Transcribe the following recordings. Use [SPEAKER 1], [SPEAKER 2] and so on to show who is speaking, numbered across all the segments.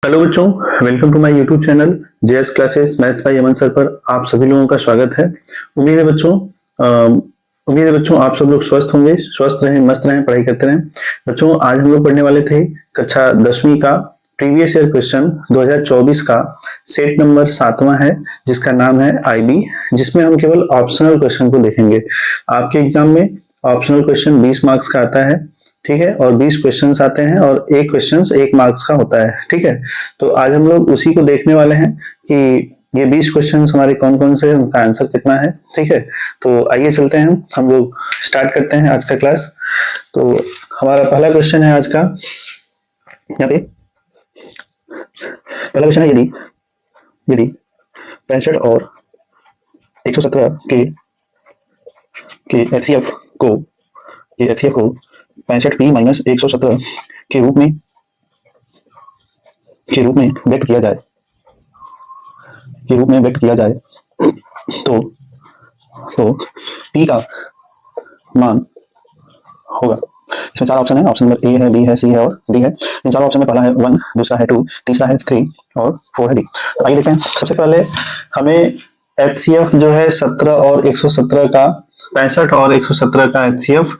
[SPEAKER 1] Hello बच्चों, welcome to my YouTube channel JS classes maths by Aman sir पर आप सभी लोगों का स्वागत है। उम्मीद है बच्चों आप सब लोग स्वस्थ होंगे, स्वस्थ रहें, मस्त रहें, पढ़ाई करते रहें। बच्चों आज हम लोग पढ़ने वाले थे कक्षा 10वीं का प्रीवियस ईयर क्वेश्चन 2024 का सेट नंबर 7वां है जिसका नाम है आईबी, जिसमें हम केवल ऑप्शनल क्वेश्चन को देखेंगे। आपके एग्जाम में ऑप्शनल क्वेश्चन 20 मार्क्स का आता है, ठीक है, और 20 क्वेश्चंस आते हैं और एक क्वेश्चन 1 मार्क्स का होता है, ठीक है। तो आज हम लोग उसी को देखने वाले हैं कि ये 20 क्वेश्चंस हमारे कौन कौन से, उनका आंसर कितना है, ठीक है। तो आइए चलते हैं, हम लोग स्टार्ट करते हैं आज का क्लास। तो हमारा पहला क्वेश्चन है आज का, यहाँ पे पहला क्वेश्चन है, यदि यदि 65 और 117 के एचसीएफ को 65p माइनस 117 के रूप में व्यक्त किया जाए तो p का मान होगा। इसमें 4 ऑप्शन है, ऑप्शन नंबर ए है, बी है, सी है और डी है। इन चारों ऑप्शन में पहला है 1, दूसरा है 2, तीसरा है 3 और 4 है डी। तो आइए देखते हैं। सबसे पहले हमें एचसीएफ जो है 17 और 117 का, 65 और 117 का एचसीएफ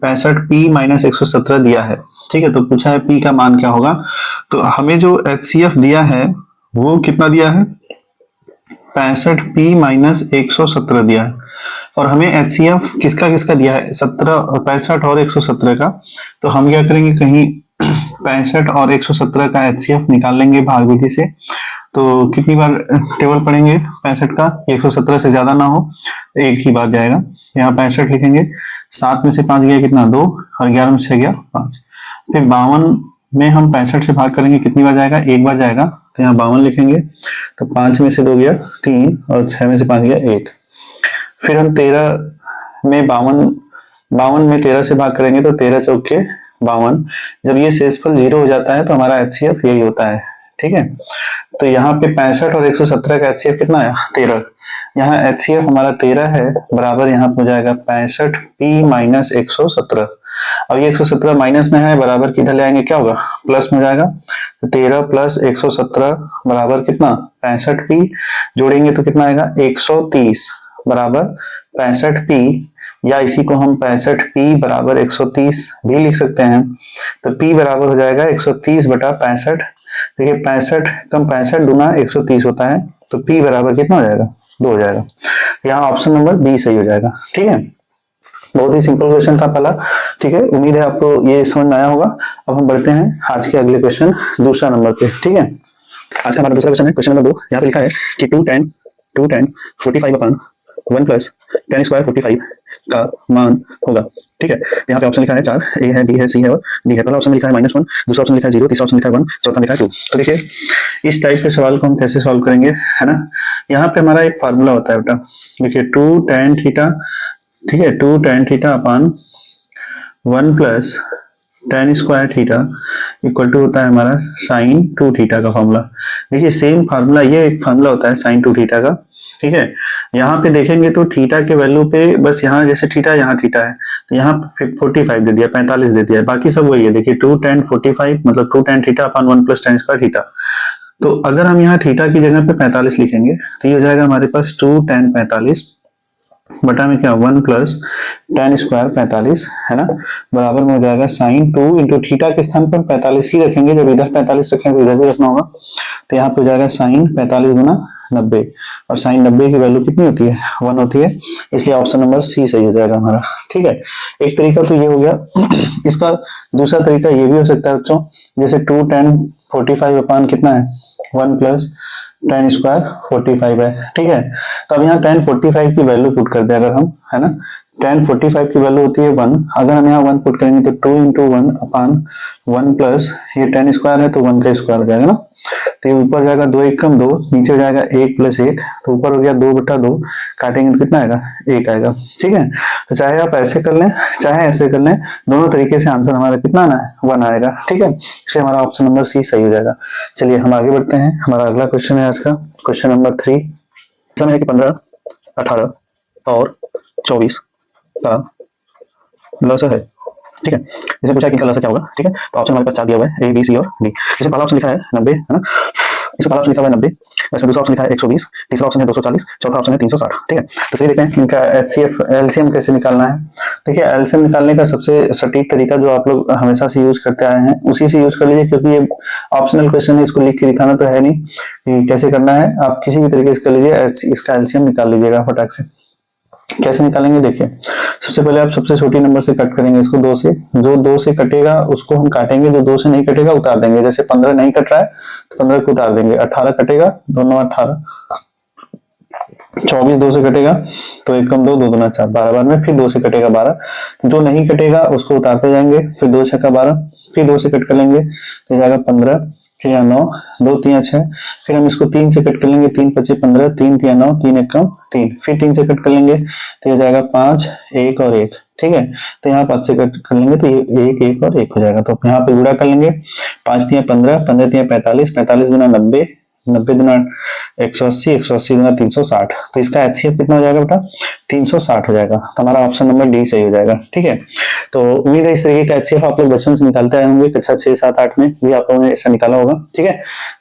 [SPEAKER 1] 65p माइनस 117 दिया है, ठीक है। तो पूछा है p का मान क्या होगा। तो हमें जो एचसीएफ दिया है वो कितना दिया है, 65p माइनस 117 दिया है। और हमें एचसीएफ किसका किसका दिया है, 65 और 117 का। तो हम क्या करेंगे, कहीं 65 और 117 का एचसीएफ निकाल लेंगे भाग विधि से। तो कितनी बार टेबल पढ़ेंगे 65 का, 117 से ज्यादा ना हो, एक ही बार जाएगा। यहाँ 65 लिखेंगे, 7 में से 5 गया कितना, 2, और 11 में से गया 5। फिर 52 में हम 65 से भाग करेंगे, कितनी बार जाएगा, एक बार जाएगा। तो यहाँ 52 लिखेंगे, तो 5 में से 2 गया 3, और 6 में से 5 गया 1। फिर हम 13 में 52 में 13 से भाग करेंगे, तो 13 चौके 52। जब ये शेषफल 0 हो जाता है तो हमारा एचसीएफ यही होता है, ठीक है। तो यहाँ पे 65 और 117 का एचसीएफ कितना है, 13। यहाँ एचसीएफ हमारा 13 है, बराबर यहाँ हो जाएगा 65p माइनस 117। अब ये 117 माइनस में है, बराबर किधर ले आएंगे, क्या होगा, प्लस में जाएगा। तो 13 प्लस 117 बराबर कितना, 65p। जोड़ेंगे तो कितना आएगा, 130 बराबर 65p, या इसी को हम 65p बराबर 130 भी लिख सकते हैं। तो p बराबर हो जाएगा 130 बटा 65। देखिए 65 कम 65 गुना 130 होता है, तो p बराबर कितना हो जाएगा, 2 हो जाएगा। यहाँ ऑप्शन नंबर बी सही हो जाएगा, ठीक है। बहुत ही सिंपल क्वेश्चन था पहला, ठीक है। उम्मीद है आपको ये समझ में आया होगा। अब हम बढ़ते हैं आज के अगले क्वेश्चन, दूसरा नंबर पे, ठीक है। आज का हमारा दूसरा क्वेश्चन है, क्वेश्चन नंबर 2। यहाँ पे लिखा है कि 2 tan 45 अपन 1 प्लस tan स्क्वायर 45 का मान होगा, ठीक है। यहाँ पे ऑप्शन लिखा है 4, ए है, बी है, सी है और डी है। पहला ऑप्शन में लिखा है -1, दूसरा ऑप्शन लिखा है 0, तीसरा ऑप्शन लिखा है 1, चौथा लिखा है 2। तो देखिए इस टाइप के सवाल को हम कैसे सॉल्व करेंगे, है ना। यहाँ पे हमारा एक फार्मूला होता है बेटा, देखिए 2 tan थीटा, ठीक है, 2 tan थीटा अपन 1 plus tan square theta equal to होता है हमारा sin 2 थीटा का फॉर्मूला। देखिए सेम फार्मूला, ये एक फार्मूला होता है sin 2 थीटा का, ठीक है। यहाँ पे देखेंगे तो थीटा के वैल्यू पे बस यहाँ जैसे थीटा, यहाँ थीटा है, तो यहाँ 45 दे दिया, 45 दे दिया है, बाकी सब वही है। देखिए 2 tan 45 मतलब 2 tan थीटा अपन 1 प्लस tan स्क्वायर थीटा। तो अगर हम यहाँ थीटा की जगह पे 45 लिखेंगे तो ये हो जाएगा हमारे पास 2 tan 45 बटा में क्या 1 प्लस tan स्क्वायर 45, है ना, बराबर में हो जाएगा sin 2 इंटू थीटा के स्थान पर 45 ही रखेंगे, जब इधर 45 रखेंगे तो इधर भी रखना होगा। तो यहाँ पे हो जाएगा sin 45 गुना 90, और sin 90 की वैल्यू कितनी होती है, 1 होती है, इसलिए ऑप्शन नंबर सी सही हो जाएगा हमारा, ठीक है। एक तरीका तो ये हो गया। इसका दूसरा तरीका ये भी हो सकता है बच्चों, जैसे 2 tan 45 अपान कितना है 1 प्लस tan स्क्वायर 45 है, ठीक है। तो अब यहाँ tan 45 की वैल्यू पुट कर दे अगर हम, है ना, tan 45 की वैल्यू होती है 1, अगर हम यहाँ 1 पुट करेंगे तो 2 इंटू 1 अपान 1 प्लस ये tan स्क्वायर है तो 1 का स्क्वायर हो जाएगा ना। तो ये ऊपर जाएगा 2 1 कम 2, नीचे हो जाएगा 1 प्लस 1, तो ऊपर हो गया 2 बटा 2, काटेंगे तो कितना आएगा, 1 आएगा, ठीक है। तो चाहे आप ऐसे कर लें चाहे ऐसे कर लें, दोनों तरीके से आंसर हमारा कितना आना है, 1 आएगा, ठीक है। इसलिए हमारा ऑप्शन नंबर सी सही हो जाएगा। चलिए हम आगे बढ़ते हैं। हमारा अगला क्वेश्चन है आज का, क्वेश्चन नंबर 3। समय है कि 15, 18 और 24 का लॉस है
[SPEAKER 2] ठीक है। जैसे पूछा कि इनका लसा क्या होगा, ठीक है। तो ऑप्शन हमारे पास 4 दिया हुआ है, ए बी सी और डी। जैसे पहला ऑप्शन लिखा है 90, है ना, इसमें पहला ऑप्शन लिखा हुआ है 90, इसमें दूसरा ऑप्शन लिखा है 120, तीसरा ऑप्शन है 240, चौथा ऑप्शन है 360, ठीक है। तो चलिए देखते हैं
[SPEAKER 1] इनका एचसीएफ एलसीएम कैसे निकालना है। देखिए एलसीएम निकालने का सबसे सटीक तरीका जो आप लोग हमेशा से यूज करते आए हैं उसी से यूज कर लीजिए, क्योंकि ये ऑप्शनल क्वेश्चन है, इसको लिख के दिखाना तो है नहीं कि कैसे करना है। आप किसी भी तरीके से कर लीजिए, इसका एलसीएम निकाल लीजिएगा फटाक से। कैसे निकालेंगे देखिए, सबसे पहले आप सबसे छोटी नंबर से कट करेंगे इसको, 2 से। जो 2 से कटेगा उसको हम काटेंगे, जो 2 से नहीं कटेगा उतार देंगे। जैसे 15 नहीं कट रहा है तो 15 को उतार देंगे। 18 कटेगा, दोनों 18। 24 2 से कटेगा तो 1 कम 2, 2 दूना 4, 12 बार में। फिर 2 से कटेगा 12, जो नहीं कटेगा उसको उतारते जाएंगे। फिर 2 छक्का 12, फिर 2 से कट कर लेंगे तो जाएगा 15, फिर यहाँ 9, 2 3 6। फिर हम इसको 3 से कट कर लेंगे, 3 5 15, 3 3 9, 3 1 कम 3। फिर 3 से कट कर लेंगे तो ये जाएगा 5, 1 और 1, ठीक है। तो यहाँ 5 से कट कर लेंगे तो ये 1 1 और 1 हो जाएगा। तो यहाँ पे गुणा कर लेंगे, 5 3 15, 15 3 45, 45 गुना 90, 90 गुना 180, 180 गुना 360। तो इसका एचसीएफ कितना हो जाएगा बेटा, 360 हो जाएगा। तो हमारा ऑप्शन नंबर डी सही हो जाएगा, ठीक है। तो उम्मीद है इस तरीके का एचसीएफ आप लोग बचपन से निकालते आए होंगे, कक्षा 6 7 8 में भी आप लोगों ने ऐसा निकाला होगा, ठीक है।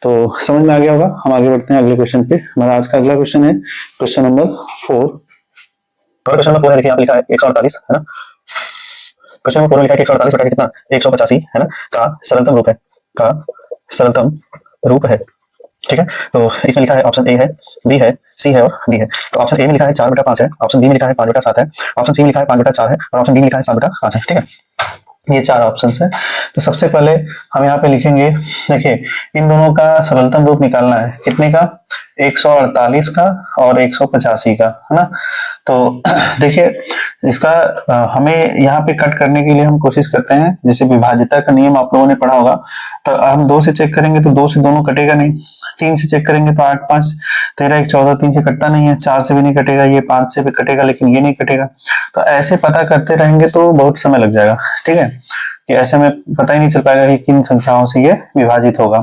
[SPEAKER 1] तो समझ में आ गया होगा। हम आगे बढ़ते हैं अगले क्वेश्चन पे। हमारा आज का अगला क्वेश्चन है क्वेश्चन नंबर 4।
[SPEAKER 2] क्वेश्चन नंबर 4 है, देखिए यहाँ पे लिखा है 148, है ना। क्वेश्चन नंबर 4 में लिखा है कि 148 बटा कितना 185, है ना, का सरलतम रूप है, का सरलतम रूप है, ठीक है। तो इसमें लिखा है ऑप्शन ए है, बी है, सी है और डी है। तो ऑप्शन ए में लिखा है 4 बटा 5 है, ऑप्शन बी में लिखा है 5 बटा 7 है, ऑप्शन सी में लिखा है 5 बटा 4 है और ऑप्शन डी में लिखा है 7 बटा 5 है, ठीक है। ये 4 ऑप्शंस है। तो सबसे पहले हम यहाँ पे लिखेंगे, देखिए इन दोनों का सरलतम रूप निकालना है, कितने का, 148 का और 185 का, है ना। तो देखिए इसका हमें यहाँ पे कट करने के लिए हम कोशिश करते हैं, जैसे विभाजिता का नियम आप लोगों ने पढ़ा होगा। तो हम 2 से चेक करेंगे तो 2 से दोनों कटेगा नहीं, 3 से चेक करेंगे तो 8 5 13 1 14, 3 से कटता नहीं है, 4 से भी नहीं कटेगा, ये 5 से भी कटेगा लेकिन ये नहीं कटेगा। तो ऐसे पता करते रहेंगे तो बहुत समय लग जाएगा, ठीक है, कि ऐसे में पता ही नहीं चल पाएगा कि किन संख्याओं से ये विभाजित होगा।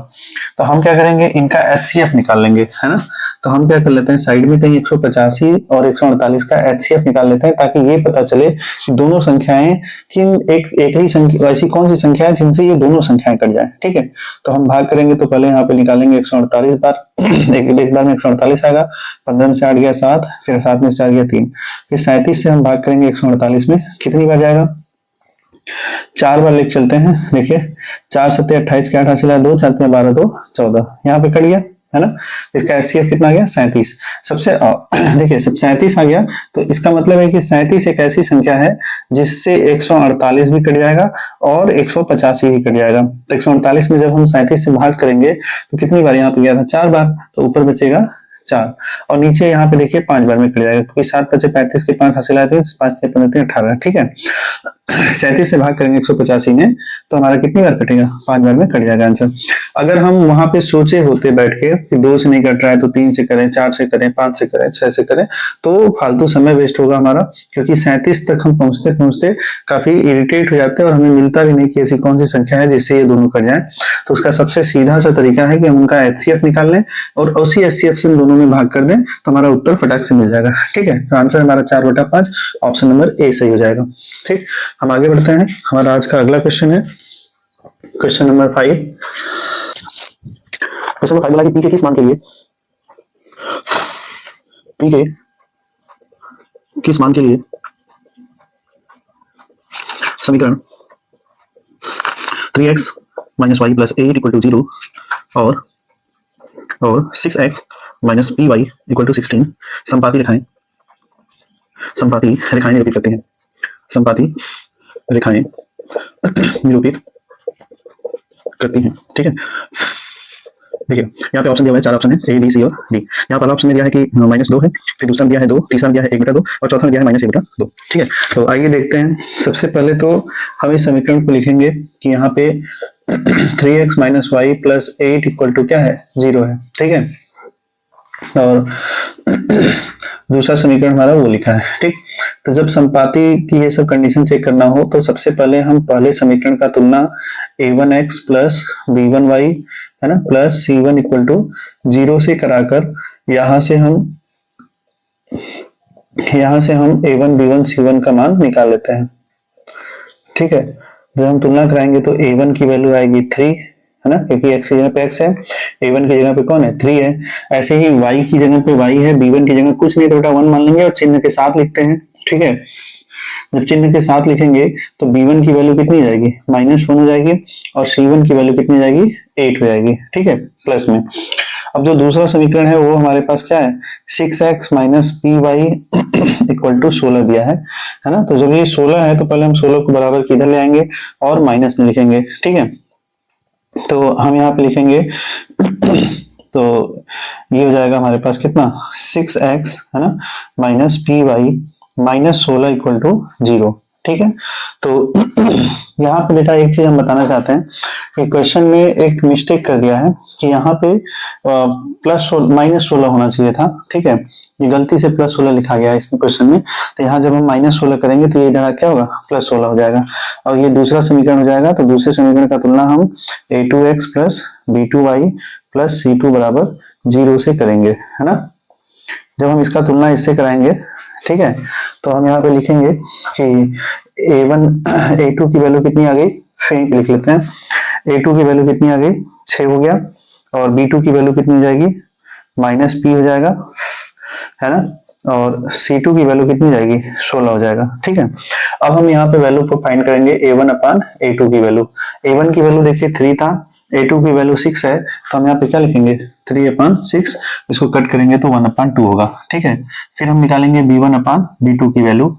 [SPEAKER 2] तो हम क्या करेंगे, इनका एचसीएफ निकाल लेंगे, है ना। तो हम क्या कर लेते हैं, साइड में कहीं 185 और 148 का एचसीएफ निकाल लेते हैं, ताकि ये पता चले कि दोनों संख्याएं किन एक ही संख्या, ऐसी कौन सी संख्या है जिनसे ये दोनों संख्याएं कट जाए, ठीक है। तो हम भाग करेंगे तो पहले यहाँ पे निकालेंगे 148 बार एक बार में 148 आएगा, 15 में से 8 गया 7, फिर 7 में से 4 गया 3, फिर 37 से हम भाग करेंगे 148 में, कितनी बार जाएगा, 4 बार लेके चलते हैं। देखिए 4 7 28 के 8 हासिल है 2, 4 3 12 2 14, यहाँ पे कट गया, है ना। इसका एचसीएफ कितना आ गया, 37। सबसे देखिए सब 37 आ गया, तो इसका मतलब है कि 37 एक ऐसी संख्या है जिससे 148 भी कट जाएगा और 185 भी कट जाएगा। तो 148 में जब हम 37 से भाग करेंगे तो कितनी बार यहाँ पे गया था, 4 बार, तो ऊपर बचेगा 4 और नीचे यहाँ पे देखिए 5 बार में कट जाएगा, क्योंकि 7 5 35 के 5 हासिल आए थे, 5 6 15 18, ठीक है। 37 से भाग करेंगे 185 में तो हमारा कितनी बार कटेगा, 5 बार में कट जाएगा आंसर। अगर हम वहां पे सोचे होते बैठ के कि 2 से नहीं कट रहा है तो 3 से करें, 4 से करें, 5 से करें, 6 से करें, तो फालतू समय वेस्ट होगा हमारा, क्योंकि 37 तक हम पहुंचते पहुंचते काफी इरिटेट हो जाते हैं और हमें मिलता भी नहीं कि ऐसी कौन सी संख्या है जिससे ये दोनों कट जाए। तो उसका सबसे सीधा सा तरीका है कि हम उनका एचसीएफ निकाल लें और उसी एचसीएफ से दोनों में भाग कर दें, तो हमारा उत्तर फटाक से मिल जाएगा, ठीक है। तो आंसर हमारा 4 बटा 5, ऑप्शन नंबर ए सही हो जाएगा, ठीक। हम आगे बढ़ते हैं। हमारा आज का अगला क्वेश्चन है क्वेश्चन नंबर 5। क्वेश्चन नंबर 5 बोला कि पी के किस मान के लिए, पी के किस मान के लिए समीकरण 3x minus Y plus 8 equal to 0 और 6x minus P Y equal to 16 संपाती रेखाएं, संपाती रेखाएं निरूपित करते हैं, संपाती रेखाएं निरूपित करती हैं, ठीक है। देखिए यहाँ पे ऑप्शन दिया हुआ है, 4 ऑप्शन है, ए बी सी और डी। यहाँ पहला ऑप्शन में दिया है कि -2 है, फिर दूसरा में दिया है 2, तीसरा में दिया है 1 बटा 2 और चौथा में दिया है -1 बटा 2, ठीक है। तो आइए देखते हैं। सबसे पहले तो हम इस समीकरण को लिखेंगे कि यहाँ पे 3x minus Y plus 8 equal to क्या है, 0 है, ठीक है। और दूसरा समीकरण हमारा वो लिखा है, ठीक। तो जब संपाती की ये सब कंडीशन चेक करना हो तो सबसे पहले हम पहले समीकरण का तुलना a1x प्लस b1y, है ना, प्लस c1 इक्वल टू 0 से कराकर यहाँ से हम a1 b1 c1 का मान निकाल लेते हैं, ठीक है।
[SPEAKER 1] जब हम तुलना कराएंगे तो a1 की वैल्यू आएगी 3, है ना, क्योंकि x की जगह पे x है, a1 की जगह पे कौन है 3 है। ऐसे ही y की जगह पे y है, b1 की जगह कुछ नहीं तो बेटा 1 मान लेंगे और चिन्ह के साथ लिखते हैं, ठीक है। जब चिन्ह के साथ लिखेंगे तो b1 की वैल्यू कितनी जाएगी -1 हो जाएगी और c1 की वैल्यू कितनी जाएगी 8 हो जाएगी, ठीक है, प्लस में। अब जो दूसरा समीकरण है वो हमारे पास क्या है 6x minus P Y equal to 16 दिया है ना। तो जब ये 16 है तो पहले हम 16 को बराबर किधर ले आएंगे और माइनस में लिखेंगे, ठीक है। तो हम यहाँ पे लिखेंगे तो ये हो जाएगा हमारे पास कितना 6x, है ना, minus P Y minus 16 equal to 0, ठीक है। तो यहाँ पे बेटा एक चीज हम बताना चाहते हैं कि क्वेश्चन में एक मिस्टेक कर दिया है कि यहाँ पे -16 होना चाहिए था, ठीक है। ये गलती से +16 लिखा गया है इसमें क्वेश्चन में। तो यहाँ जब हम -16 करेंगे तो ये इधर क्या होगा +16 हो जाएगा और ये दूसरा समीकरण हो जाएगा। तो दूसरे समीकरण का तुलना हम a2x plus b2y plus c2 बराबर 0 से करेंगे, है ना। जब हम इसका तुलना इससे कराएंगे, ठीक है, तो हम यहाँ पे लिखेंगे कि a2 की वैल्यू कितनी आ गई, फिर लिख लेते हैं a2 की वैल्यू कितनी आ गई 6 हो गया और b2 की वैल्यू कितनी हो जाएगी -p हो जाएगा, है ना, और c2 की वैल्यू कितनी जाएगी 16 हो जाएगा, ठीक है। अब हम यहाँ पे वैल्यू को फाइंड करेंगे a1 अपान a2 की वैल्यू। a1 की वैल्यू देखिए 3 था, a2 की वैल्यू 6 है, तो हम यहाँ पे क्या लिखेंगे 3/6, इसको कट करेंगे तो 1/2 होगा, ठीक है। फिर हम निकालेंगे b1 अपान b2 की वैल्यू।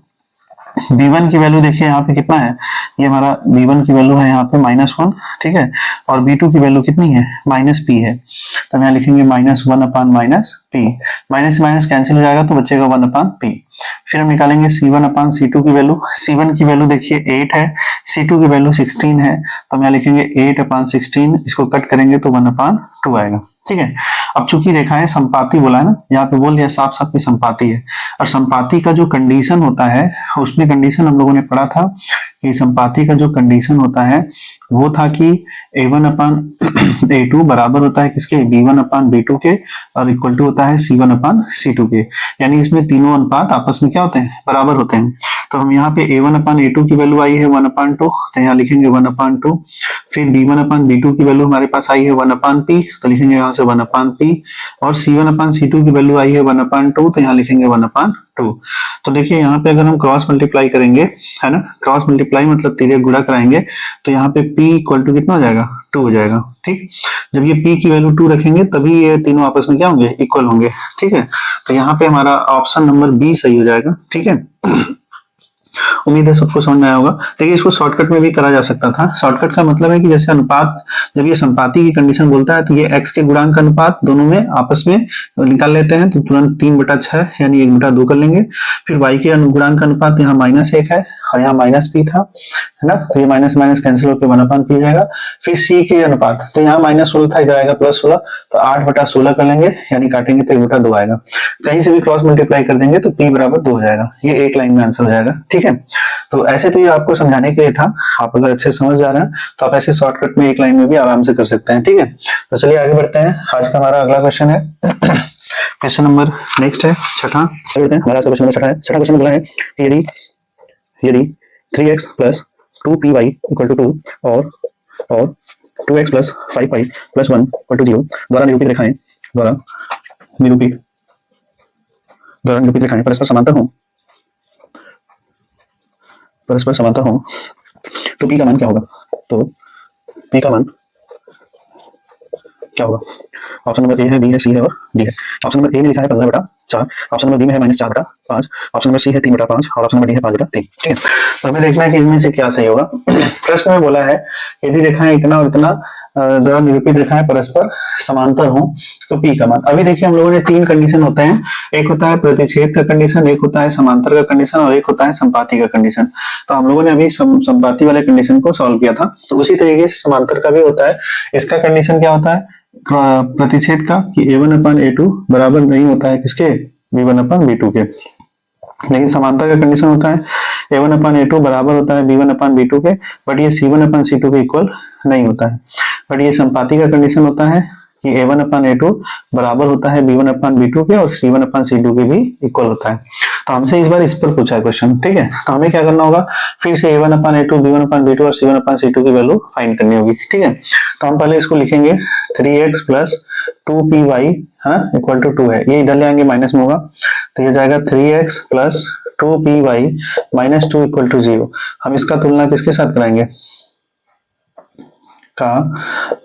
[SPEAKER 1] b1 की वैल्यू देखिए यहाँ पे कितना है, ये हमारा b1 की वैल्यू है यहाँ पे -1, ठीक है, और b2 की वैल्यू कितनी है -p है। तो हम यहाँ लिखेंगे -1 अपान -p, माइनस से माइनस कैंसिल हो जाएगा तो बचेगा 1/p। फिर हम निकालेंगे c1 अपान c2 की वैल्यू। c1 की वैल्यू देखिए 8 है, c2 की वैल्यू 16 है, तो हम यहाँ लिखेंगे 8/16, इसको कट करेंगे तो 1/2 आएगा, ठीक है। अब चूंकि रेखाएं संपाती बोला है ना, यहाँ पे बोल दिया साफ साफ की संपाती है, और संपाती का जो कंडीशन होता है उसमें कंडीशन हम लोगों ने पढ़ा था कि संपाती का जो कंडीशन होता है वो था कि a1 अपान a2 बराबर होता है किसके b1 अपान b2 के और इक्वल टू होता है c1 अपान c2 के, यानी इसमें तीनों अनुपात आपस में क्या होते हैं बराबर होते हैं। तो हम यहाँ पे a1 अपान a2 की वैल्यू आई है 1/2, तो यहाँ लिखेंगे 1/2। फिर b1 अपान b2 की वैल्यू हमारे पास आई है 1/p, तो लिखेंगे यहाँ से 1/p, और c1 अपान c2 की वैल्यू आई है 1/2, तो यहाँ लिखेंगे 1/2। तो देखिए यहाँ पे अगर हम क्रॉस मल्टीप्लाई करेंगे, है ना, क्रॉस मल्टीप्लाई मतलब तिर्यक गुणा कराएंगे, तो यहाँ पे p इक्वल टू कितना हो जाएगा 2 हो जाएगा, ठीक। जब ये p की वैल्यू 2 रखेंगे तभी ये तीनों आपस में क्या होंगे इक्वल होंगे, ठीक है। तो यहाँ पे हमारा ऑप्शन नंबर बी सही हो जाएगा, ठीक है। उम्मीद है सबको समझ में आया होगा। देखिए इसको शॉर्टकट में भी करा जा सकता था। शॉर्टकट का मतलब है कि जैसे अनुपात, जब ये संपाती की कंडीशन बोलता है तो ये x के गुणांक का अनुपात दोनों में आपस में निकाल लेते हैं, तो तुरंत 3/6 यानी 1/2 कर लेंगे। फिर y के गुणांक का अनुपात यहाँ -1 है और यहाँ -p था, है ना, तो ये माइनस माइनस कैंसिल होकर 1/p हो जाएगा। फिर c के अनुपात, तो यहाँ -16 था, इधर आएगा +16, तो 8/16 कर लेंगे, यानी काटेंगे तो 1/2 आएगा। कहीं से भी क्रॉस मल्टीप्लाई कर देंगे तो p बराबर 2 हो जाएगा, ये एक लाइन में आंसर हो जाएगा, ठीक है। तो ऐसे तो ये आपको समझाने के लिए था, आप अगर अच्छे समझ जा रहे हैं तो आप ऐसे शॉर्टकट में एक लाइन में भी आराम से कर सकते हैं, ठीक है। तो चलिए आगे बढ़ते हैं। आज का हमारा अगला क्वेश्चन है क्वेश्चन नंबर नेक्स्ट है छठा। हमारा क्वेश्चन नंबर छठा है। छठा क्वेश्चन बोला है कि यदि 3x plus 2py equal to 2 और 2x plus 5y plus 1 equal to 0 द्वारा निरूपित रेखाएं परस्पर समांतर हो तो p का मान क्या होगा। तो p का मान क्या होगा, ऑप्शन नंबर ए है, बी है, सी है और डी है। ऑप्शन नंबर ए में लिखा है 15/4, ऑप्शन नंबर बी में है -4/5, ऑप्शन नंबर सी है 3/5 और ऑप्शन नंबर डी है 5/3, ठीक है। तो हमें देखना है कि इनमें से क्या सही होगा। प्रश्न में बोला है यदि रेखाएं इतना और इतना द्वारा निरूपित रेखाएं परस्पर समांतर हो तो p का मान। अभी देखिए हम लोगों ने 3 कंडीशन होते हैं, एक होता है प्रतिच्छेद का कंडीशन, एक होता है समांतर का कंडीशन और एक होता है संपाती का कंडीशन। तो हम लोगों ने अभी संपाती वाले कंडीशन को सॉल्व किया था, तो उसी तरीके से समांतर का भी होता है। इसका कंडीशन क्या होता है प्रतिच्छेद का कि a1/a2 बराबर नहीं होता है किसके b1/b2 के, लेकिन समांतर का कंडीशन होता है a1/a2 बराबर होता है b1/b2 के, बट ये c1/c2 के इक्वल नहीं होता है। बट ये संपाती का कंडीशन होता है कि a1/a2 बराबर होता है b1/b2 के और c1/c2 के भी इक्वल होता है। तो हमसे इस बार इस पर पूछा है क्वेश्चन, ठीक है। तो हमें क्या करना होगा, फिर से a1 अपान a2, b1 अपान b2 और c1 अपान c2 की वैल्यू फाइंड करनी होगी, ठीक है। तो हम पहले इसको लिखेंगे 3x प्लस 2py है ना इक्वल टू 2 है, ये इधर ले आएंगे माइनस में होगा, तो ये जाएगा 3x plus 2py minus 2 equal to 0। हम इसका तुलना किसके साथ कराएंगे, का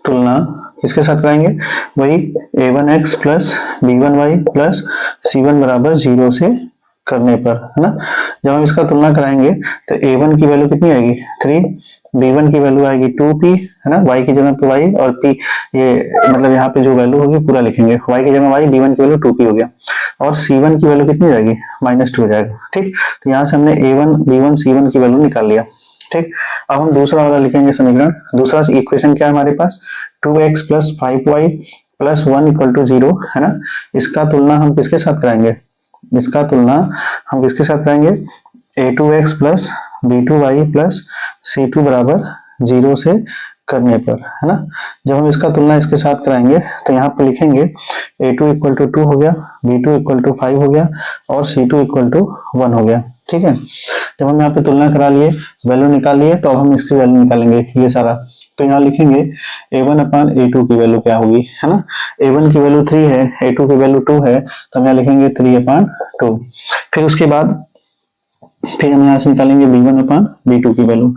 [SPEAKER 1] तुलना किसके साथ कराएंगे, वही a1x plus b1y plus c1 बराबर 0 से करने पर, है ना। जब हम इसका तुलना कराएंगे तो a1 की वैल्यू कितनी आएगी 3, b1 की वैल्यू आएगी 2p, है ना, y की जगह पे y और p, ये मतलब यहाँ पे जो वैल्यू होगी पूरा लिखेंगे, y की जगह y, b1 की वैल्यू 2p हो गया, और c1 की वैल्यू कितनी जाएगी -2 हो जाएगा, ठीक। तो यहाँ से हमने a1 b1 c1 की वैल्यू निकाल लिया, ठीक। अब हम दूसरा वाला लिखेंगे समीकरण, दूसरा इक्वेशन क्या है हमारे पास 2x plus 5y plus 1 equal to 0, है ना। इसका तुलना हम किसके साथ कराएंगे, इसका तुलना हम किसके साथ कराएंगे, a2x plus b2y plus c2 बराबर 0 से करने पर, है ना। जब हम इसका तुलना इसके साथ कराएंगे तो यहाँ पर लिखेंगे a2 इक्वल टू 2 हो गया, b2 इक्वल टू 5 हो गया और c2 इक्वल टू 1 हो गया, ठीक है। जब हम यहाँ पे तुलना करा लिए, वैल्यू निकाल लिए, तो अब हम इसकी वैल्यू निकालेंगे ये सारा। तो यहाँ लिखेंगे a1 अपान a2 की वैल्यू क्या होगी, है ना। a1 की वैल्यू 3 है, a2 की वैल्यू 2 है, तो हम यहाँ लिखेंगे 3 अपान 2। फिर उसके बाद फिर हम यहाँ से निकालेंगे b1 अपान b2 की वैल्यू,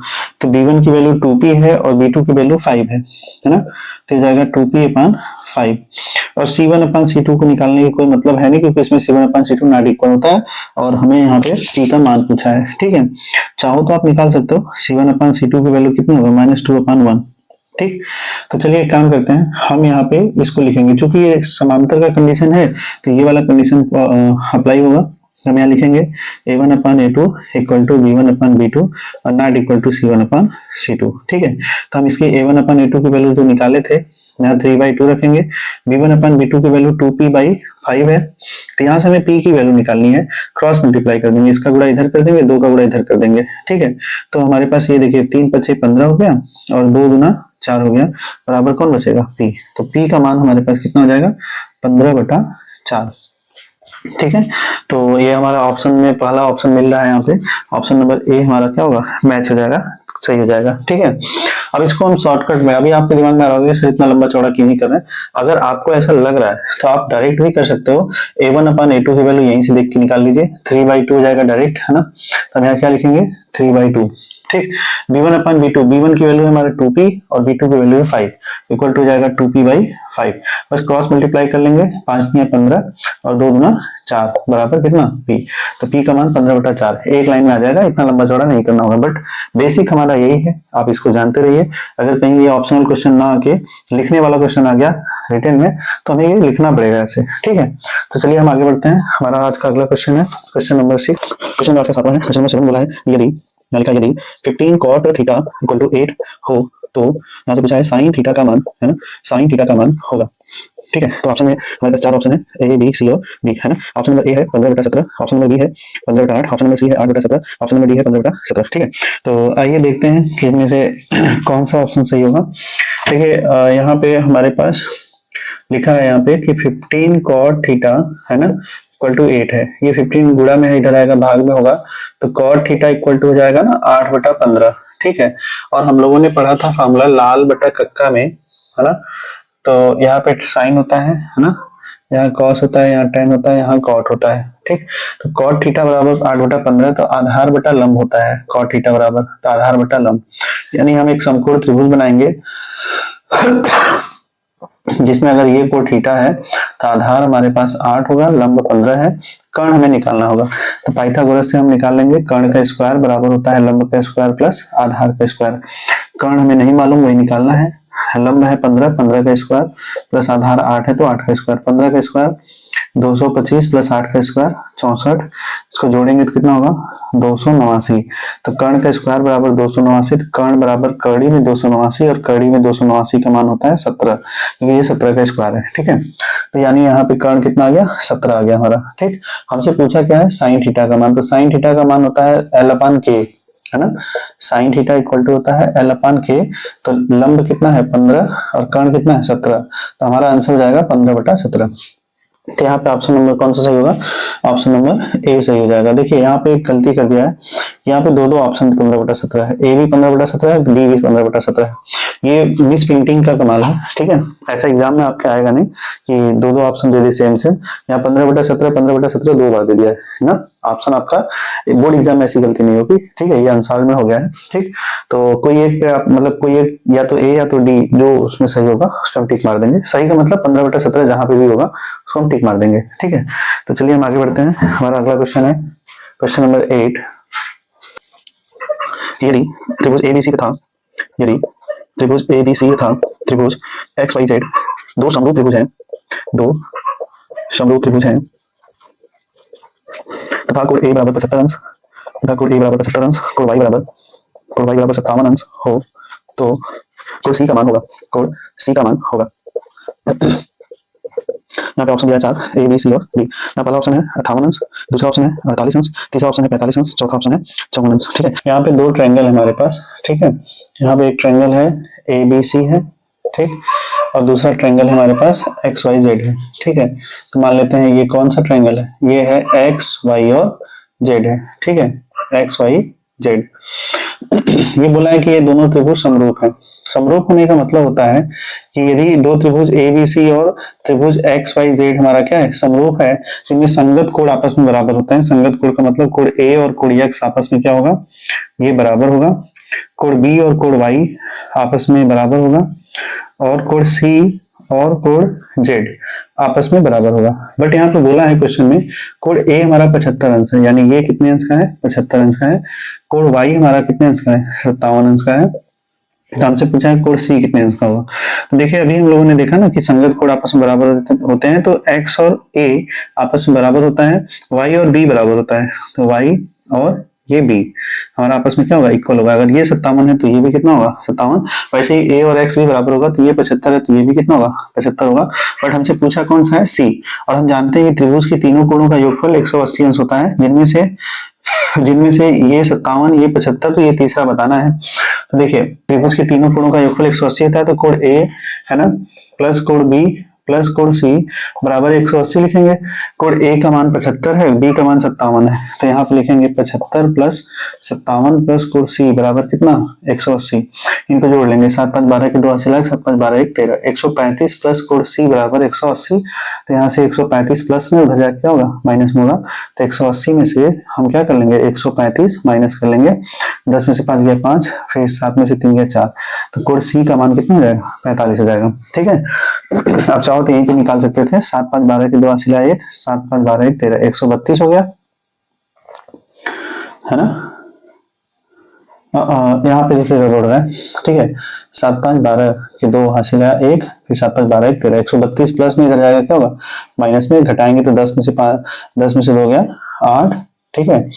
[SPEAKER 1] तो b1 की वैल्यू 2p है और b2 की वैल्यू 5 है ना। तो ये जाएगा 2p अपान 5, और c1 अपान c2 को निकालने की कोई मतलब है नहीं, क्योंकि इसमें c1 upon c2 not equal होता है और हमें यहाँ पे p का मान पूछा है, ठीक है। चाहो तो आप निकाल सकते हो, c1 अपान c2 की वैल्यू कितनी होगा -2 अपान 1, ठीक। तो चलिए एक काम करते हैं, हम यहाँ पे इसको लिखेंगे, चूंकि ये समांतर का कंडीशन है तो ये वाला कंडीशन अप्लाई होगा। हम यहाँ लिखेंगे a1 upon a2 equal to b1 upon b2 और not equal to c1 upon c2, ठीक है। तो हम इसकी a1 अपान a2 की वैल्यू जो निकाले थे यहाँ 3/2 रखेंगे, b1 अपान b2 की वैल्यू 2p/5 है, तो यहाँ से हमें p की वैल्यू निकालनी है, क्रॉस मल्टीप्लाई कर देंगे, इसका गुणा इधर कर देंगे, 2 का गुणा इधर कर देंगे, ठीक है। तो हमारे पास ये देखिए 3 × 5 = 15 हो गया और 2 × 4 हो गया, बराबर कौन बचेगा p। तो p का मान हमारे पास कितना हो जाएगा 15/4, ठीक है। तो ये हमारा ऑप्शन में पहला ऑप्शन मिल रहा है, यहाँ पे ऑप्शन नंबर ए हमारा क्या होगा, मैच हो जाएगा, सही हो जाएगा, ठीक है। अब इसको हम शॉर्टकट में, अभी आपके दिमाग में आ रहा होगा सर इतना लंबा चौड़ा क्यों नहीं कर रहे हैं, अगर आपको ऐसा लग रहा है तो आप डायरेक्ट भी कर सकते हो, a1 अपान a2 की वैल्यू यहीं से देख के निकाल लीजिए, 3/2 हो जाएगा डायरेक्ट, है ना। तो हम यहाँ क्या लिखेंगे 3/2, ठीक। b1 अपान b2, b1 की वैल्यू है हमारे 2p और b2 की वैल्यू है 5, इक्वल टू जाएगा 2p/5, बस क्रॉस मल्टीप्लाई कर लेंगे, 5 × 15 और 2 × 4 बराबर कितना p। तो p का मान 15/4 एक लाइन में आ जाएगा, इतना लंबा चौड़ा नहीं करना होगा, बट बेसिक हमारा यही है, आप इसको जानते रहिए। अगर कहीं ये ऑप्शनल क्वेश्चन ना आके लिखने वाला क्वेश्चन आ गया रिटन में तो हमें ये लिखना पड़ेगा ऐसे, ठीक है। तो चलिए हम आगे बढ़ते हैं, हमारा आज का अगला क्वेश्चन है क्वेश्चन नंबर 6, क्वेश्चन नंबर 7 है, क्वेश्चन नंबर 7 बोला है यदि यदि 15 cot थीटा इक्वल टू 8 हो तो यहाँ से पूछा है साइन थीटा का मान, है ना, साइन थीटा का मान होगा, ठीक है। तो ऑप्शन में हमारे पास 4 ऑप्शन है, ए बी सी और डी, है ना। ऑप्शन नंबर ए है 15/17, ऑप्शन नंबर बी है 15/8, ऑप्शन नंबर सी है 8/17, ऑप्शन नंबर डी है 15/17, ठीक है। तो आइए देखते हैं कि इनमें से कौन सा ऑप्शन सही होगा। देखिए यहाँ पे हमारे पास लिखा है यहाँ पे कि 15 cot थीटा, है ना, इक्वल टू 8 है, ये 15 गुणा में है, इधर आएगा भाग में होगा, तो cot थीटा इक्वल टू हो जाएगा ना 8/15, ठीक है। और हम लोगों ने पढ़ा था फॉर्मूला लाल बटा कक्का में, है ना। तो यहाँ पे साइन होता है ना, यहाँ कॉस होता है, यहाँ टेन होता है, यहाँ कॉट होता है, ठीक। तो cot थीटा बराबर 8/15, तो आधार बटा लंब होता है cot थीटा बराबर, तो आधार बटा लंब, यानी हम एक समकोण त्रिभुज बनाएंगे जिसमें अगर ये कोण थीटा है तो आधार हमारे पास 8 होगा, लंब 15 है, कर्ण हमें निकालना होगा। तो पाइथागोरस से हम निकाल लेंगे, कर्ण का स्क्वायर बराबर होता है लंब का स्क्वायर प्लस आधार का स्क्वायर। कर्ण हमें नहीं मालूम, वही निकालना है। लंब है 15, 15 का स्क्वायर प्लस आधार 8 है तो 8 का स्क्वायर, 15 का स्क्वायर 225 प्लस 8 का स्क्वायर 64, इसको जोड़ेंगे तो कितना होगा 289। तो कर्ण का स्क्वायर बराबर 289, तो कर्ण बराबर कर्णी में 289 और कर्णी में 289 का मान होता है 17, क्योंकि ये 17 का स्क्वायर है, ठीक है। तो यानी यहाँ पे कर्ण कितना आ गया 17 आ गया हमारा, ठीक। हमसे पूछा क्या है साइन थीटा का मान, तो साइन थीटा का मान होता है L/K, है ना। साइन थीटा इक्वल टू होता है L/K, तो लंब कितना है 15 और कर्ण कितना है 17, तो हमारा आंसर हो जाएगा 15/17, तो यहाँ पे ऑप्शन नंबर कौन सा सही होगा? ऑप्शन नंबर ए सही हो जाएगा। देखिए यहाँ पे एक गलती कर दिया है, यहाँ पे दो ऑप्शन 15/17 है, ए भी 15/17 है, डी भी 15/17 है। ये मिस प्रिंटिंग का कमाल है, ठीक है। ऐसा एग्जाम में आपके आएगा नहीं कि दो option they the same same. यहाँ 15/17 दो बार दे दिया है ना ऑप्शन। आपका बोर्ड एग्जाम में ऐसी गलती नहीं होगी, ठीक है। ये आंसर में हो गया है, ठीक। तो कोई एक पे आप मतलब कोई एक या तो ए या तो डी जो उसमें सही होगा उसमें हम टिक मार देंगे। सही का मतलब 15/17 जहां पे भी होगा उसको हम टिक मार देंगे, ठीक है। तो चलिए हम आगे बढ़ते हैं। हमारा अगला क्वेश्चन है क्वेश्चन नंबर 8। यदि त्रिभुज एबीसी था, यदि त्रिभुज एबीसी था, त्रिभुज एक्स वाई जेड दो समरूप त्रिभुज हैं, दो समरूप त्रिभुज हैं तथा कोण ए बराबर 75 अंश, तथा कोण ए बराबर 75 अंश, कोण y बराबर 57 अंश हो, तो कोण सी का मान होगा, कोण सी का मान होगा। यहाँ पे ऑप्शन दिया है 4 ए बी सी और डी। यहाँ पहला ऑप्शन है 58 अंश, दूसरा ऑप्शन है 48 अंश, तीसरा ऑप्शन है 45 अंश, चौथा ऑप्शन है 54 अंश, ठीक है। यहाँ पे दो ट्रायंगल है हमारे पास, ठीक है। यहाँ पे एक ट्रायंगल है ए बी सी है, ठीक, और दूसरा ट्रायंगल है हमारे पास एक्स वाई जेड है, ठीक है। तो मान लेते हैं ये कौन सा ट्रायंगल है, ये है एक्स वाई और जेड है, ठीक है, एक्स वाई जेड। ये बोला है कि ये दोनों त्रिभुज समरूप है। समरूप होने का मतलब होता है कि यदि दो त्रिभुज ए बी सी और त्रिभुज एक्स वाई जेड हमारा क्या है, समरूप है, जिनमें संगत कोण आपस में बराबर होता है। संगत कोण का मतलब कोण ए और कोण एक्स आपस में क्या होगा, ये बराबर होगा। कोण बी और कोण वाई आपस में बराबर होगा, और कोण सी और कोण जेड आपस में बराबर होगा। बट यहाँ पे बोला है क्वेश्चन में कोण ए हमारा 75 अंश है, यानी ये कितने अंश का है, 75 अंश का है। कोण वाई हमारा कितने अंश का है, 57 अंश का है। तो हमसे पूछा है कोण सी कितने अंश का होगा। तो देखिए अभी हम लोगों ने देखा ना कि संगत कोण आपस में बराबर होते हैं, तो एक्स और ए आपस में बराबर होता है, वाई और बी बराबर होता है, तो वाई और ये बी हमारा आपस में क्या होगा, इक्वल होगा। अगर ये 57 है तो ये भी कितना होगा, 57। वैसे ही ए और एक्स भी बराबर होगा, तो ये 75 है तो ये भी कितना होगा, 75 होगा। बट हमसे पूछा कौन सा है, सी। और हम जानते हैं कि त्रिभुज के तीनों कोणों का योगफल 180 अंश होता है, जिनमें से ये 57, ये 75, तो ये तीसरा बताना है। तो देखिए त्रिभुज के तीनों कोणों का योगफल 180 होता है, तो कोण ए है ना प्लस कोण बी प्लस कोण सी बराबर 180 लिखेंगे। कोण ए का मान 75 है, बी का मान 57 है, तो यहाँ पे लिखेंगे 75 प्लस 57 प्लस कोण सी बराबर कितना, 180। इनको जोड़ लेंगे, 7 5 12 के 2 80 लाख, 7 5 12 1 13, 135 प्लस कोण सी बराबर 180। तो यहाँ से 135 प्लस में उधर जाके क्या होगा, माइनस में होगा। तो 180 में से हम क्या कर लेंगे, 135 माइनस कर लेंगे। 10 में से 5 गया 5, फिर 7 में से 3 गया 4, तो कोण सी का मान कितना हो जाएगा, 45 हो जाएगा, ठीक है। अब चाहो तो यहीं पे निकाल सकते थे, 7 5 12 के 2 80 लाख 1, 7 5 12 1 13, 132 हो गया, है ना। यहाँ पे देखिए गड़बड़ रहा है, ठीक है। 7 5 12 के 2 हासिल है 1, फिर 7 5 12 1 13, 132 प्लस में इधर जाएगा क्या होगा, माइनस में घटाएंगे तो 10 में से 5, 10 में से 2 गया 8, ठीक है।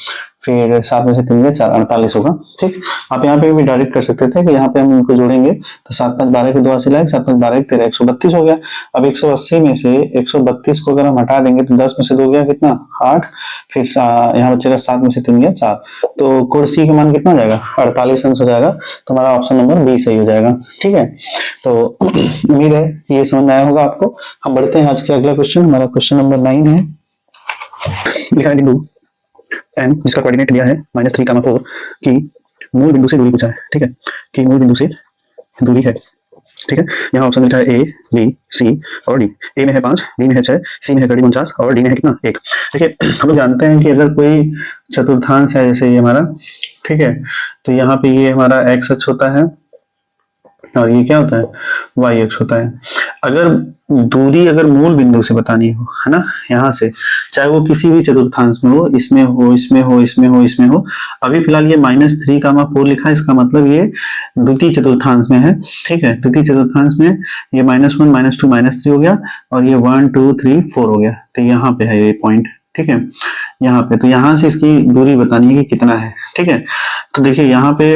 [SPEAKER 1] फिर 7 में से 3 गया 4, 48 होगा, ठीक। आप यहाँ पे भी डायरेक्ट कर सकते थे कि यहाँ पे हम इनको जोड़ेंगे, तो 7 5 12 के 2 80 लाख, 7 5 12 1 13, 132 हो गया। अब 180 में से 132 को अगर हम हटा देंगे तो 10 में से 2 गया कितना, 8, फिर यहाँ बचेगा 7 में से 3 गया 4, तो कोण सी का मान कितना हो जाएगा, 48 अंश हो जाएगा। तो हमारा ऑप्शन नंबर बी सही हो जाएगा, ठीक है। तो उम्मीद है कि ये समझ में आया होगा आपको। हम बढ़ते हैं आज के अगला क्वेश्चन। हमारा क्वेश्चन नंबर 9 है, एम जिसका कोऑर्डिनेट दिया है -3, 4 की मूल बिंदु से दूरी पूछा है, ठीक है, कि मूल बिंदु से दूरी है, ठीक है। यहाँ ऑप्शन लिखा है ए बी सी और डी। ए में है 5, बी में है 6, सी में है 49 और डी में है कितना, 1। देखिए हम लोग जानते हैं कि अगर कोई चतुर्थांश है, जैसे ये हमारा, ठीक है, तो यहाँ पे ये हमारा एक्स अक्ष होता है और ये क्या होता है, वाई अक्ष होता है। अगर दूरी अगर मूल बिंदु से बतानी हो, है ना, यहाँ से, चाहे वो किसी भी चतुर्थांश में हो, इसमें हो, इसमें हो, इसमें हो, इसमें हो। अभी फिलहाल ये -3, 4 लिखा है, इसका मतलब ये द्वितीय चतुर्थांश में है, ठीक है। द्वितीय चतुर्थांश में ये -1 -2 -3 हो गया, और ये 1 2 3 4 हो गया। तो यहाँ पे है ये पॉइंट, ठीक है, यहाँ पे। तो यहाँ से इसकी दूरी बतानी है कि कितना है, ठीक है। तो देखिए यहाँ पे